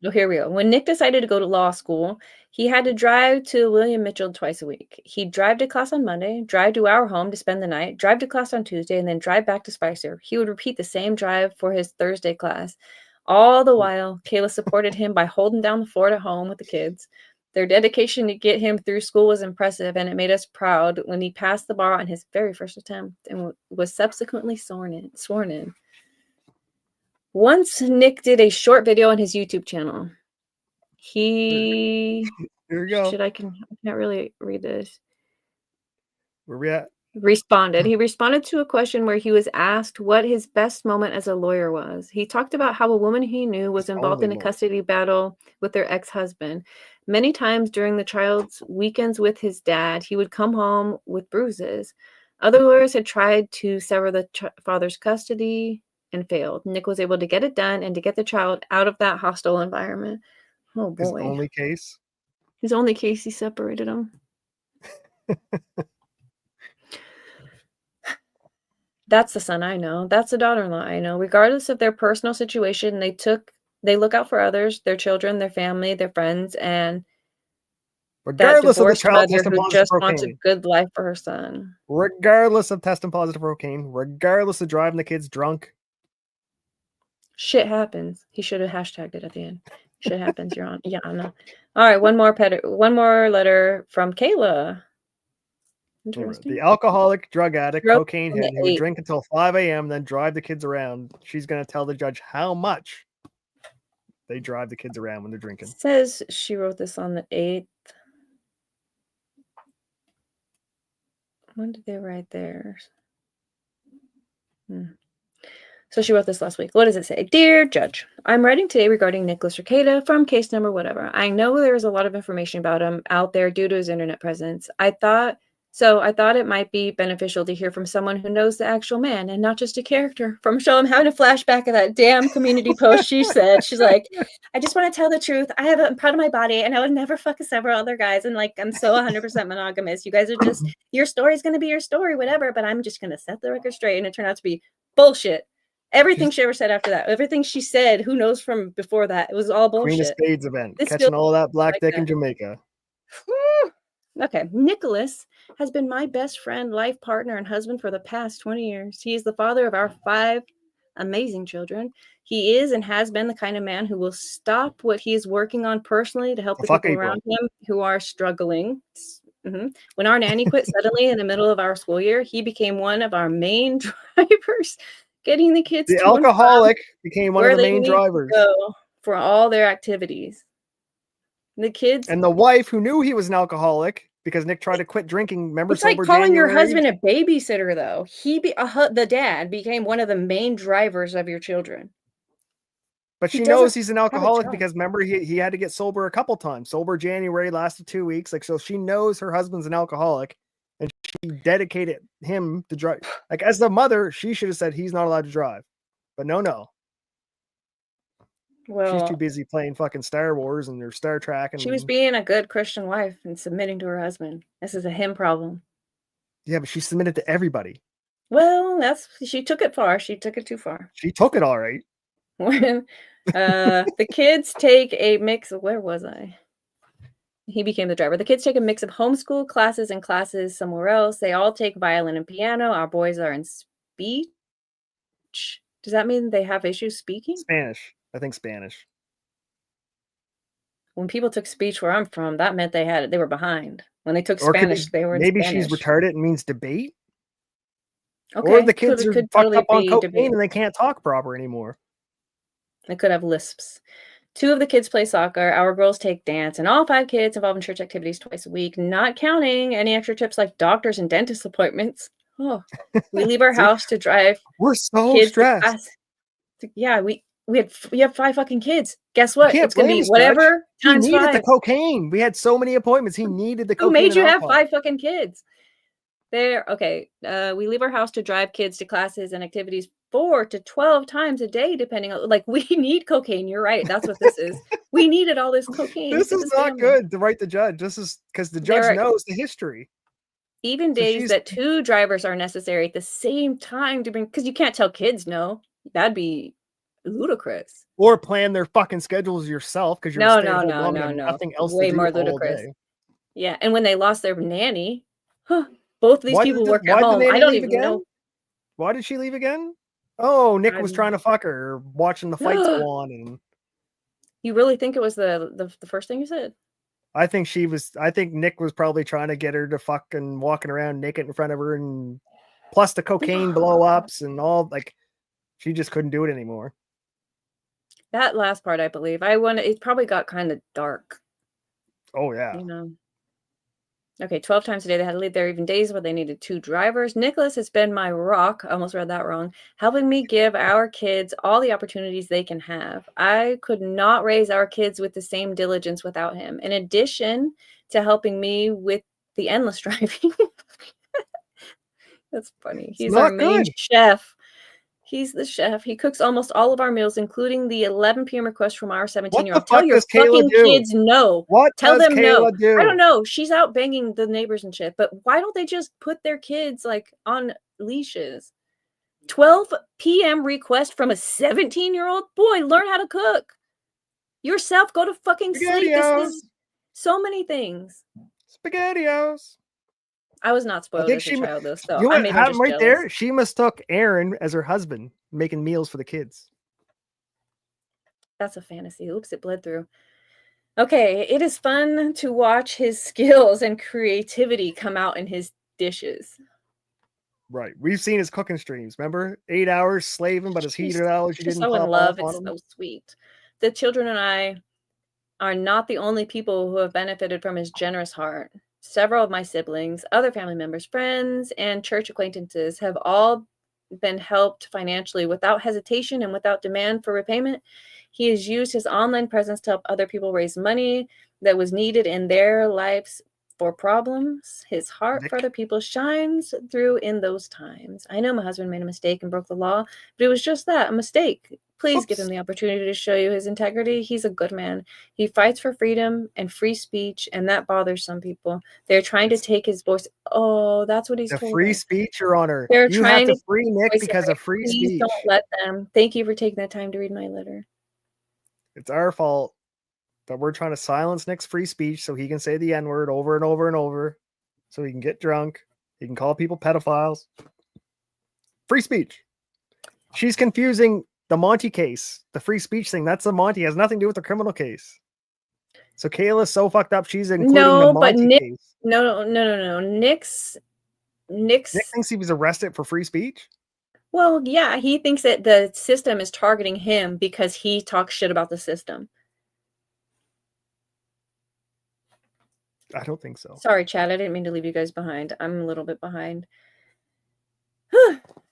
Oh, here we go. When Nick decided to go to law school, he had to drive to William Mitchell twice a week. He'd drive to class on Monday, drive to our home to spend the night, drive to class on Tuesday, and then drive back to Spicer. He would repeat the same drive for his Thursday class. All the while, Kayla supported him by holding down the fort at home with the kids. Their dedication to get him through school was impressive, and it made us proud when he passed the bar on his very first attempt and was subsequently sworn in. Once Nick did a short video on his YouTube channel. Here we go. I can't really read this. Where we at? He responded to a question where he was asked what his best moment as a lawyer was. He talked about how a woman he knew was involved in a custody battle with their ex-husband. Many times during the child's weekends with his dad, he would come home with bruises. Other lawyers had tried to sever the father's custody and failed. Nick was able to get it done and to get the child out of that hostile environment. Oh boy. His only case? His only case, he separated him. That's the son I know. That's the daughter-in-law I know. Regardless of their personal situation, they look out for others, their children, their family, their friends, and regardless of the child mother who just wants a good life for her son. Regardless of testing positive for cocaine, regardless of driving the kids drunk. Shit happens. He should have hashtagged it at the end. Shit happens, you're on. Yeah, I know. All right, one more letter from Kayla. The alcoholic, drug addict, cocaine head who would drink until 5 a.m., then drive the kids around. She's going to tell the judge how much they drive the kids around when they're drinking. It says she wrote this on the 8th. When did they write theirs? So she wrote this last week. What does it say? Dear Judge, I'm writing today regarding Nicholas Rekieta from case number whatever. I know there is a lot of information about him out there due to his internet presence. I thought it might be beneficial to hear from someone who knows the actual man and not just a character. From Michelle, I'm having a flashback of that damn community post she said. She's like, I just want to tell the truth. I'm proud of my body and I would never fuck several other guys. And like, I'm so 100% monogamous. You guys are just, your story's going to be your story, whatever. But I'm just going to set the record straight. And it turned out to be bullshit. Everything she ever said after that, everything she said, who knows from before that, it was all bullshit. Queen of Spades event, catching all that black dick in Jamaica. Okay, Nicholas has been my best friend, life partner, and husband for the past 20 years. He is the father of our 5 amazing children. He is and has been the kind of man who will stop what he is working on personally to help the people around him who are struggling. When our nanny quit suddenly in the middle of our school year, he became one of our main drivers, getting the kids. The alcoholic became one of the main drivers for all their activities. The kids and the wife who knew he was an alcoholic because Nick tried to quit drinking. Remember, it's like calling your husband a babysitter, though. The dad became one of the main drivers of your children. But she knows he's an alcoholic because remember he had to get sober a couple times. Sober January, lasted 2 weeks. Like, so she knows her husband's an alcoholic, and she dedicated him to drive. Like, as the mother, she should have said he's not allowed to drive. But no. Well, she's too busy playing fucking Star Wars and their Star Trek. And she was being a good Christian wife and submitting to her husband. This is a him problem. Yeah, but she submitted to everybody. Well, she took it far. She took it too far. She took it all right. When the kids take a mix of, where was I? He became the driver. The kids take a mix of homeschool classes and classes somewhere else. They all take violin and piano. Our boys are in speech. Does that mean they have issues speaking? Spanish. I think Spanish. When people took speech where I'm from, that meant they were behind. When they took Spanish, they were in maybe Spanish. She's retarded and means debate. Okay. Or the kids are fucked up on cocaine and they can't talk proper anymore. They could have lisps. 2 of the kids play soccer. Our girls take dance, and all 5 kids involved in church activities twice a week, not counting any extra trips like doctors and dentist appointments. Oh, we leave our house to drive. We're so stressed. Yeah, we have 5 fucking kids. Guess what? It's gonna be whatever times 5. He needed the cocaine. We had so many appointments. He needed the cocaine. Who made you have 5 fucking kids? Okay. We leave our house to drive kids to classes and activities 4 to 12 times a day, depending on, like, we need cocaine. You're right. That's what this is. We needed all this cocaine. This is not good to write the judge. This is because the judge knows the history. even So days she's that 2 drivers are necessary at the same time to bring, because you can't tell kids no. That'd be ludicrous. or plan their fucking schedules yourself because you're a No, no, stay-at-home no, mom and no, have no. nothing else to Way do more all ludicrous. day. Yeah, and when they lost their nanny, both of these people work at Why did the home. I nanny don't leave even again? know. Why did she leave again? Oh, Nick was trying I'm to fuck her, watching the fights go on, and You really think it was the first thing you said? I think Nick was probably trying to get her to fucking walking around naked in front of her, and plus the cocaine blow ups and all, like she just couldn't do it anymore. That last part, I believe. It probably got kind of dark, Oh yeah. you know. Okay, 12 times a day they had to leave. There are even days where they needed 2 drivers. Nicholas has been my rock, I almost read that wrong, helping me give our kids all the opportunities they can have. I could not raise our kids with the same diligence without him. In addition to helping me with the endless driving. That's funny. It's He's our not main good. chef. He's the chef. He cooks almost all of our meals, including the 11 p.m. request from our What the 17-year-old. Tell fuck your does Kayla fucking do? kids no. What Tell does them no. Kayla I don't do? know. She's out banging the neighbors and shit, but why don't they just put their kids like on leashes? 12 p.m. request from a 17-year-old? Boy, learn how to cook. Yourself, go to fucking sleep. This SpaghettiOs. is so many things. SpaghettiOs. I was not I spoiled think as a child, though, so you know I what maybe I'm happened just right jealous. there? She mistook Aaron as her husband, making meals for the kids. That's a fantasy. Oops, it bled through. Okay, it is fun to watch his skills and creativity come out in his dishes. Right. We've seen his cooking streams. Remember? 8 hours slaving, but his She's heated hours, she just didn't so in pop off love. on It's him. so sweet. The children and I are not the only people who have benefited from his generous heart. Several of my siblings, other family members, friends, and church acquaintances have all been helped financially without hesitation and without demand for repayment. He has used his online presence to help other people raise money that was needed in their lives for problems. His heart for Nick. other people shines through in those times. I know my husband made a mistake and broke the law, but it was just that, a mistake. Please give him Oops. the opportunity to show you his integrity. He's a good man. He fights for freedom and free speech, and that bothers some people. They're trying to It's take his voice. Oh, that's what he's the told free us. speech, Your Honor. They're You have trying to to take free his Nick voice because away. of free Please don't speech. let them. Thank you for taking the time to read my letter. It's our fault that we're trying to silence Nick's free speech so he can say the N word over and over and over, so he can get drunk. He can call people pedophiles. Free speech. She's confusing the Monty case, the free speech thing. That's the Monty. It has nothing to do with the criminal case. So Kayla's so fucked up. She's including the No, but Monty Nick. case. No. Nick's. Nick thinks he was arrested for free speech. Well, yeah, he thinks that the system is targeting him because he talks shit about the system. I don't think so. Sorry, Chad. I didn't mean to leave you guys behind. I'm a little bit behind.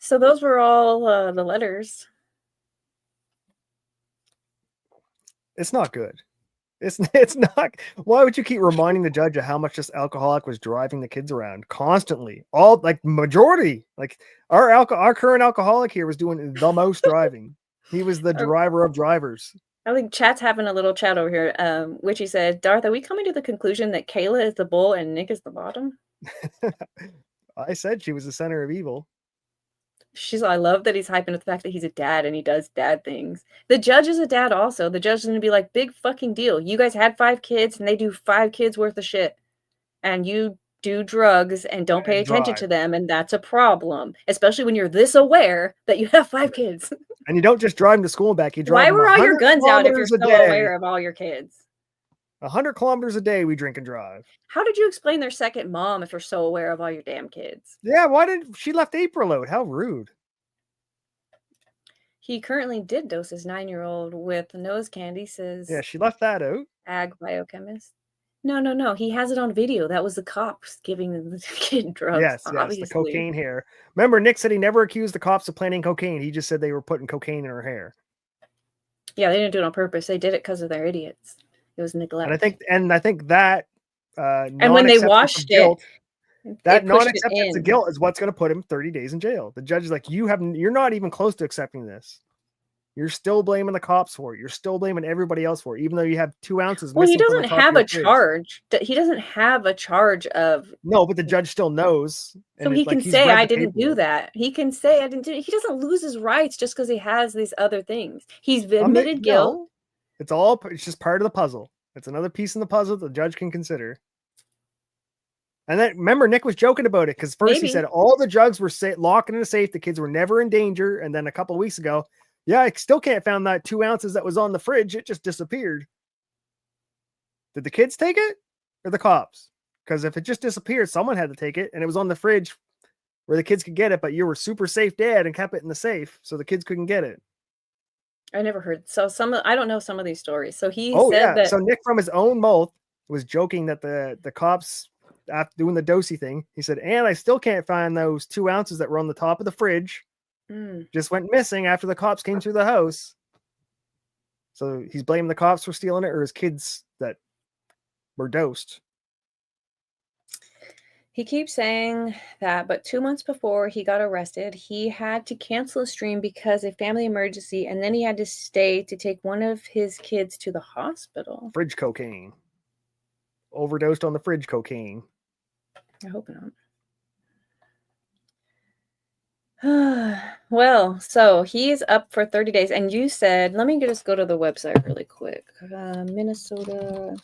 So those were all the letters. It's not good. It's not. Why would you keep reminding the judge of how much this alcoholic was driving the kids around constantly? All like majority, like our current alcoholic here was doing the most driving. He was the driver of drivers. I think Chat's having a little chat over here. Which he said, Darth, are we coming to the conclusion that Kayla is the bull and Nick is the bottom? I said she was the center of evil. I love that he's hyping the fact that he's a dad and he does dad things. The judge is a dad also. The judge is going to be like, big fucking deal. You guys had 5 kids and they do 5 kids worth of shit. And you do drugs and don't pay And attention drive. to them. And that's a problem, especially when you're this aware that you have 5 kids. And you don't just drive them to school and back. You drive Why them were all your 100 guns out if you're kilometers a so day. aware of all your kids? 100 kilometers a day we drink and drive. How did you explain their second mom if you're so aware of all your damn kids? Yeah, why did she left April out? How rude. He currently did dose his 9-year-old with nose candy, says Yeah, she left that out. ag biochemist. No. He has it on video. That was the cops giving the kid drugs, Yes, obviously. the cocaine hair. Remember, Nick said he never accused the cops of planting cocaine. He just said they were putting cocaine in her hair. Yeah, they didn't do it on purpose. They did it because of their idiots. It was neglect. And I think that and when they washed guilt, that pushed it non-acceptance in. of guilt is what's going to put him 30 days in jail. The judge is like, you're not even close to accepting this. You're still blaming the cops for it. You're still blaming everybody else for it, even though you have 2 ounces Well, he missing from the doesn't top of have your a fridge. charge. He doesn't have a charge of. No, but the judge still knows, So and he it's like can he's say, read I the didn't do paperwork. that. He can say, I didn't do it. He doesn't lose his rights just because he has these other things. He's admitted guilt. No, it's just part of the puzzle. It's another piece in the puzzle the judge can consider. And then remember, Nick was joking about it because first he said all the drugs were locked in a safe. The kids were never in danger. And then a couple of weeks ago, yeah, I still can't find that 2 ounces that was on the fridge. It just disappeared. Did the kids take it or the cops? Because if it just disappeared, someone had to take it, and it was on the fridge where the kids could get it. But you were super safe, Dad, and kept it in the safe so the kids couldn't get it. I never heard. So I don't know some of these stories. So he Oh said yeah. that. So Nick from his own mouth was joking that the cops, after doing the dosey thing, he said, and I still can't find those 2 ounces that were on the top of the fridge. Just went missing after the cops came through the house. So he's blaming the cops for stealing it or his kids that were dosed. He keeps saying that, but 2 months before he got arrested, he had to cancel a stream because of a family emergency, and then he had to stay to take one of his kids to the hospital. Fridge cocaine. Overdosed on the fridge cocaine. I hope not. Well, so he's up for 30 days. And you said, let me just go to the website really quick. Minnesota.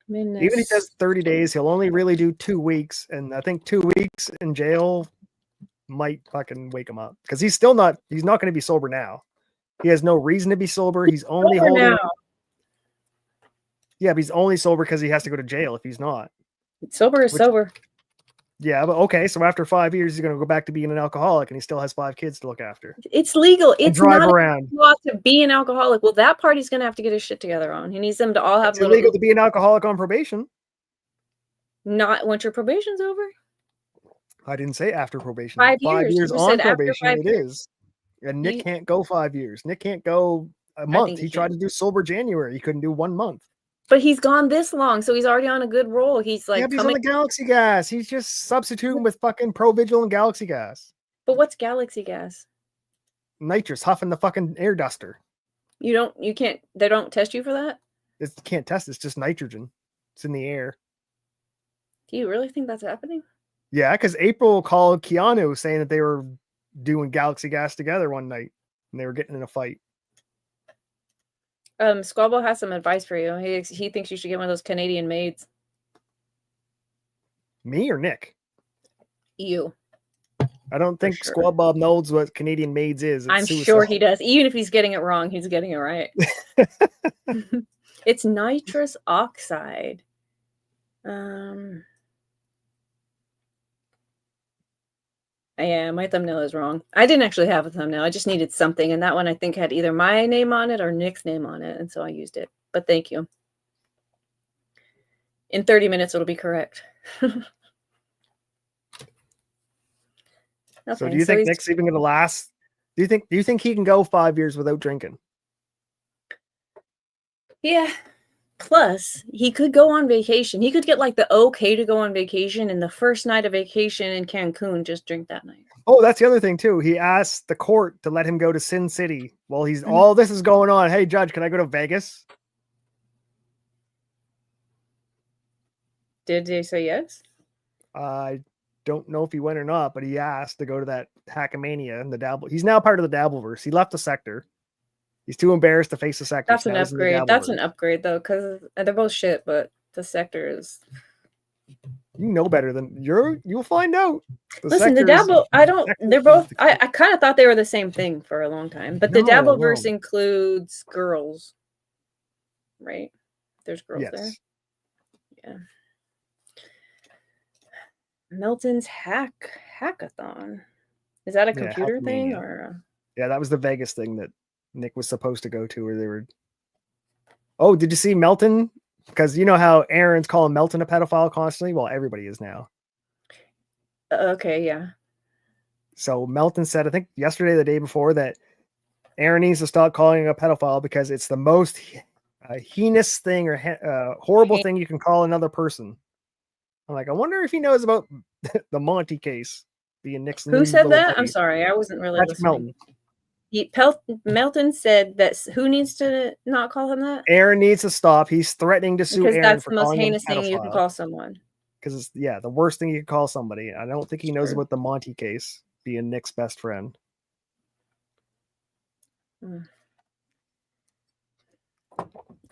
Even if he does 30 days, he'll only really do 2 weeks. And I think 2 weeks in jail might fucking wake him up. Because he's not going to be sober now. He has no reason to be sober. He's only holding. Now. Yeah, but he's only sober because he has to go to jail if he's not. Sober is sober. Yeah, but okay, so after 5 years, he's going to go back to being an alcoholic, and he still has 5 kids to look after. It's legal. It's drive not around. To be an alcoholic. Well, that party's going to have to get his shit together on. He needs them to all have. It's illegal to be an alcoholic on probation. Not once your probation's over. I didn't say after probation. 5 years. 5 years on probation. It is. And Nick can't go 5 years. Nick can't go a month. He tried to do sober January. He couldn't do 1 month. But he's gone this long, so he's already on a good roll. He's like, yeah, he's on the Galaxy gas. He's just substituting with fucking Provigil and Galaxy gas. But what's Galaxy gas? Nitrous, huffing the fucking air duster. They don't test you for that? You can't test. It's just nitrogen. It's in the air. Do you really think that's happening? Yeah, because April called Keanu saying that they were doing Galaxy gas together one night and they were getting in a fight. Squabble has some advice for you. He thinks you should get one of those Canadian maids. Me or Nick? You. I don't think Squad Bob knows what Canadian maids is. I'm sure he does. Even if he's getting it wrong, he's getting it right. It's nitrous oxide. Yeah, my thumbnail is wrong. I didn't actually have a thumbnail. I just needed something. And that one I think had either my name on it or Nick's name on it. And so I used it. But thank you. In 30 minutes, it'll be correct. Okay, so do you think Nick's even going to last? Do you think he can go 5 years without drinking? Yeah. Plus, he could go on vacation. He could get like the okay to go on vacation, and the first night of vacation in Cancun, just drink that night. Oh, that's the other thing too. He asked the court to let him go to Sin City while he's all this is going on. Hey, judge, can I go to Vegas? Did they say yes? I don't know if he went or not, but he asked to go to that Hackamania and the Dabble. He's now part of the Dabbleverse. He left the sector. He's too embarrassed to face the sector. That's an upgrade. That's an upgrade, though, because they're both shit, but the sector is... You know better than... You'll find out. Listen, the Dabble... They're both... I kind of thought they were the same thing for a long time, but the Dabbleverse includes girls, right? There's girls there. Yeah. Milton's hackathon. Is that a computer thing or? Yeah, that was the Vegas thing that Nick was supposed to go to, where they were. Oh, did you see Melton? Because you know how Aaron's calling Melton a pedophile constantly. Well, everybody is now. Okay, yeah. So Melton said, I think yesterday, or the day before, that Aaron needs to stop calling him a pedophile because it's the most heinous thing or horrible thing you can call another person. I'm like, I wonder if he knows about the Monty case being Nick's. Who said that? Buddy. I'm sorry, I wasn't really listening. Melton. Melton said that who needs to not call him that? Aaron needs to stop. He's threatening to sue Because Aaron that's for the most calling him heinous a thing you can pedophile. call someone. Because it's the worst thing you can call somebody. I don't think he knows True. about the Monty case being Nick's best friend.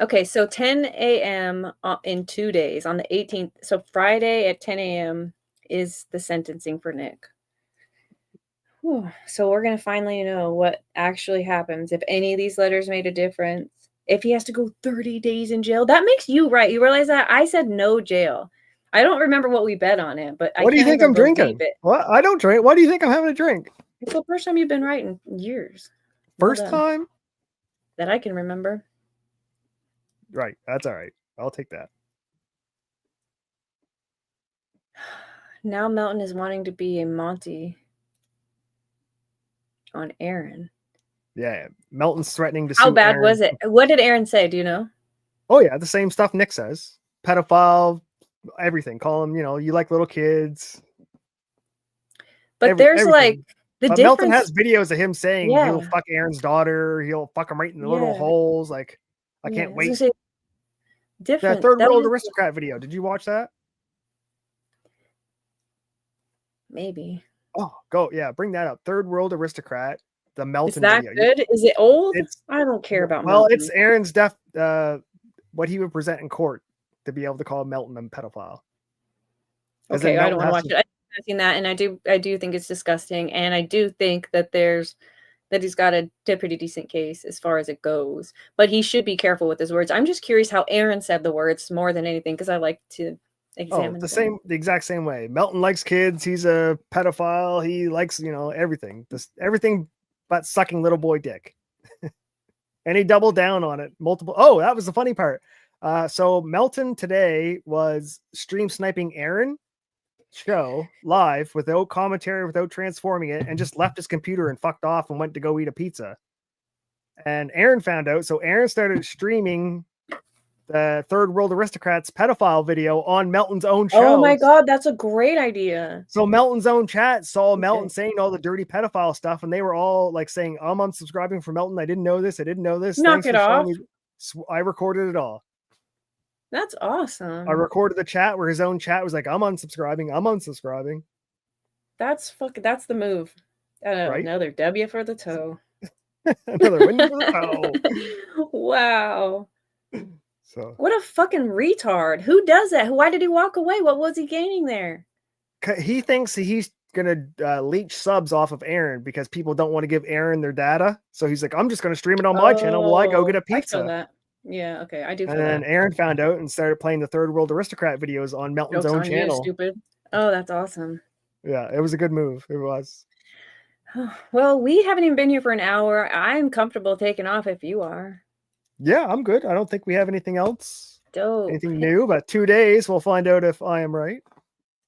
Okay, so 10 a.m. in 2 days on the 18th. So Friday at 10 a.m. is the sentencing for Nick. Whew. So we're going to finally know what actually happens. If any of these letters made a difference. If he has to go 30 days in jail. That makes you right. You realize that? I said no jail. I don't remember what we bet on it, but I What do you can't think even I'm believe drinking? it. What? I don't drink. Why do you think I'm having a drink? It's the first time you've been right in years. Well First done. time? That I can remember. Right. That's all right. I'll take that. Now Melton is wanting to be a Monty on Aaron. Yeah. Melton's threatening to How sue bad Aaron. was it? What did Aaron say? Do you know? Oh, yeah. The same stuff Nick says. Pedophile, everything. Call him, you like little kids. But there's everything. like the But difference. Melton has videos of him saying he'll Yeah. fuck Aaron's daughter. He'll fuck him right in the little Yeah. holes. Like, I Yeah, can't I was gonna wait. say The different. Third That World was Aristocrat video. Did you watch that? maybe. Oh, go. Yeah, bring that up. Third World Aristocrat, the Is Melton that video. good? Is it old? It's I don't care about well, Melton. it's Aaron's what he would present in court to be able to call Melton a pedophile. Okay, I don't want to watch it. I've seen that, and I do think it's disgusting, and I do think that he's got a pretty decent case as far as it goes. But he should be careful with his words. I'm just curious how Aaron said the words more than anything, because I like to examine the exact same way. Melton likes kids. He's a pedophile. He likes, everything. Everything but sucking little boy dick. And he doubled down on it multiple. Oh, that was the funny part. So Melton today was stream sniping Aaron show live without commentary, without transforming it, and just left his computer and fucked off and went to go eat a pizza. And Aaron found out, so Aaron started streaming the Third World Aristocrats pedophile video on Melton's own show. Oh my god, that's a great idea. So Melton's own chat saw Melton saying all the dirty pedophile stuff, and they were all like saying, I'm unsubscribing from Melton. I didn't know this. Knock it off. I recorded it all. That's awesome. I recorded the chat where his own chat was like, I'm unsubscribing. That's the move. Right? Another W for the toe. Another win for the toe. Wow. So what a fucking retard. Who does that? Why did he walk away? What was he gaining there? He thinks he's gonna leech subs off of Aaron because people don't want to give Aaron their data. So he's like, I'm just gonna stream it on my channel while I go get a pizza. I feel that. Yeah, okay, I do feel and then that. Aaron found out and started playing the Third World Aristocrat videos on Melton's own channel. Stupid. Oh, that's awesome. Yeah, it was a good move. It was. Well, we haven't even been here for an hour. I'm comfortable taking off if you are. Yeah, I'm good. I don't think we have anything else. Dope. Anything new, but 2 days we'll find out if I am right.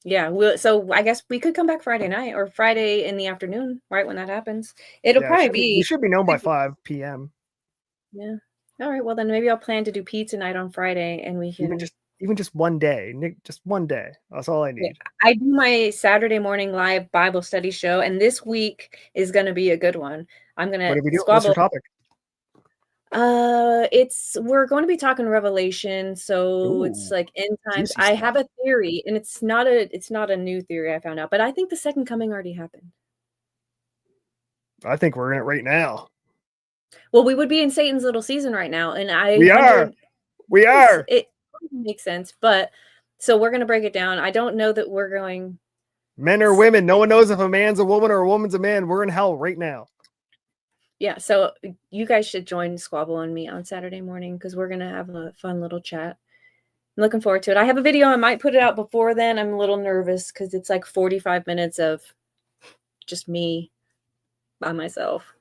Yeah, so I guess we could come back Friday night or Friday in the afternoon, right when that happens. It'll probably be. We should be known by 5 p.m. Yeah. All right. Well, then maybe I'll plan to do pizza night on Friday, and we can even just one day, Nick. Just one day. That's all I need. I do my Saturday morning live Bible study show, and this week is going to be a good one. I'm going to. What do we do? What's your topic? We're going to be talking Revelation, so it's like end times. I have a theory, and it's not a new theory I found out, but I think the second coming already happened. I think we're in it right now. Well, we would be in Satan's little season right now, and we are. It makes sense, but so we're going to break it down. I don't know that we're going. Men or women, no one knows if a man's a woman or a woman's a man. We're in hell right now. Yeah, so you guys should join Squabble and me on Saturday morning because we're going to have a fun little chat. I'm looking forward to it. I have a video. I might put it out before then. I'm a little nervous because it's like 45 minutes of just me by myself.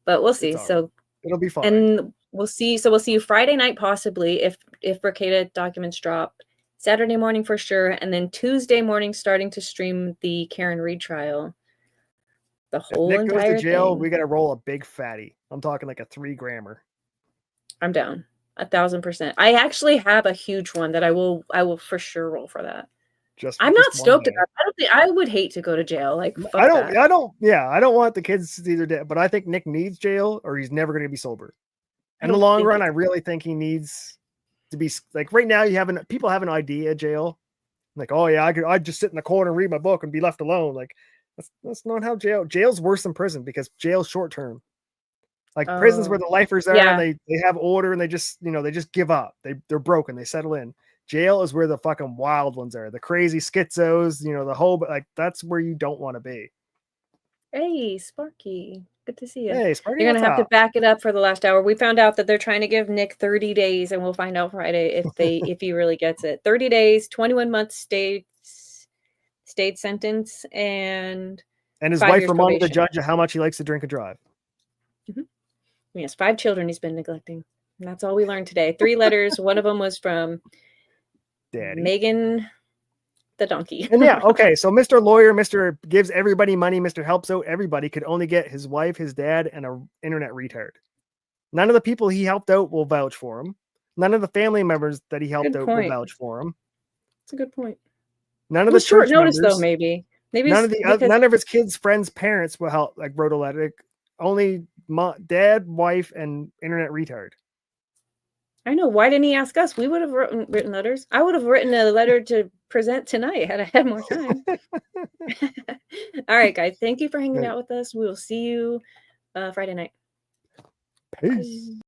But we'll see. So it'll be fun. And we'll see. So we'll see you Friday night, possibly, if Rekieta documents drop. Saturday morning for sure. And then Tuesday morning, starting to stream the Karen Reed trial. The whole if Nick entire goes to jail, thing. we got to roll a big fatty. I'm talking like a 3-grammer. I'm down 1,000%. I actually have a huge one that I will for sure roll for that. just I'm just not one stoked day. about. I don't think I would hate to go to jail. Like I fuck don't, that. I don't, yeah, I don't want the kids to either dead, but I think Nick needs jail or he's never going to be sober. I In the don't long think run, I it's really think he needs to be like right now. People have an idea of jail, like, oh yeah, I'd just sit in the corner and read my book and be left alone. Like that's not how jail's worse than prison because jail's short term. Like prisons where oh the lifers are and yeah. they have order and they just they just give up. They're broken. They settle in. Jail is where the fucking wild ones are. The crazy schizos. The whole like that's where you don't want to be. Hey, Sparky. Good to see you. Hey, Sparky, You're what's gonna have to up? back it up for the last hour. We found out that they're trying to give Nick 30 days, and we'll find out Friday if he really gets it. 30 days, 21 months stayed sentence, and And his 5 wife years reminded the probation. judge of how much he likes to drink and drive. Mhm. He has 5 children he's been neglecting. And that's all we learned today. 3 letters. One of them was from Daddy. Megan the donkey. And yeah, okay. So Mr. Lawyer, Mr. gives everybody money, Mr. helps out everybody, could only get his wife, his dad, and a internet retard. None of the people he helped out will vouch for him. None of the family members that he helped Good out will point. vouch for him. That's a good point. None It of the was short church notice though, members, maybe. Maybe none it's of the because none of his kids' friends' parents will help. Like wrote a letter. Only dad, wife, and internet retard. I know. Why didn't he ask us? We would have written letters. I would have written a letter to present tonight had I had more time. All right, guys. Thank you for hanging Right. out with us. We will see you Friday night. Peace. Bye.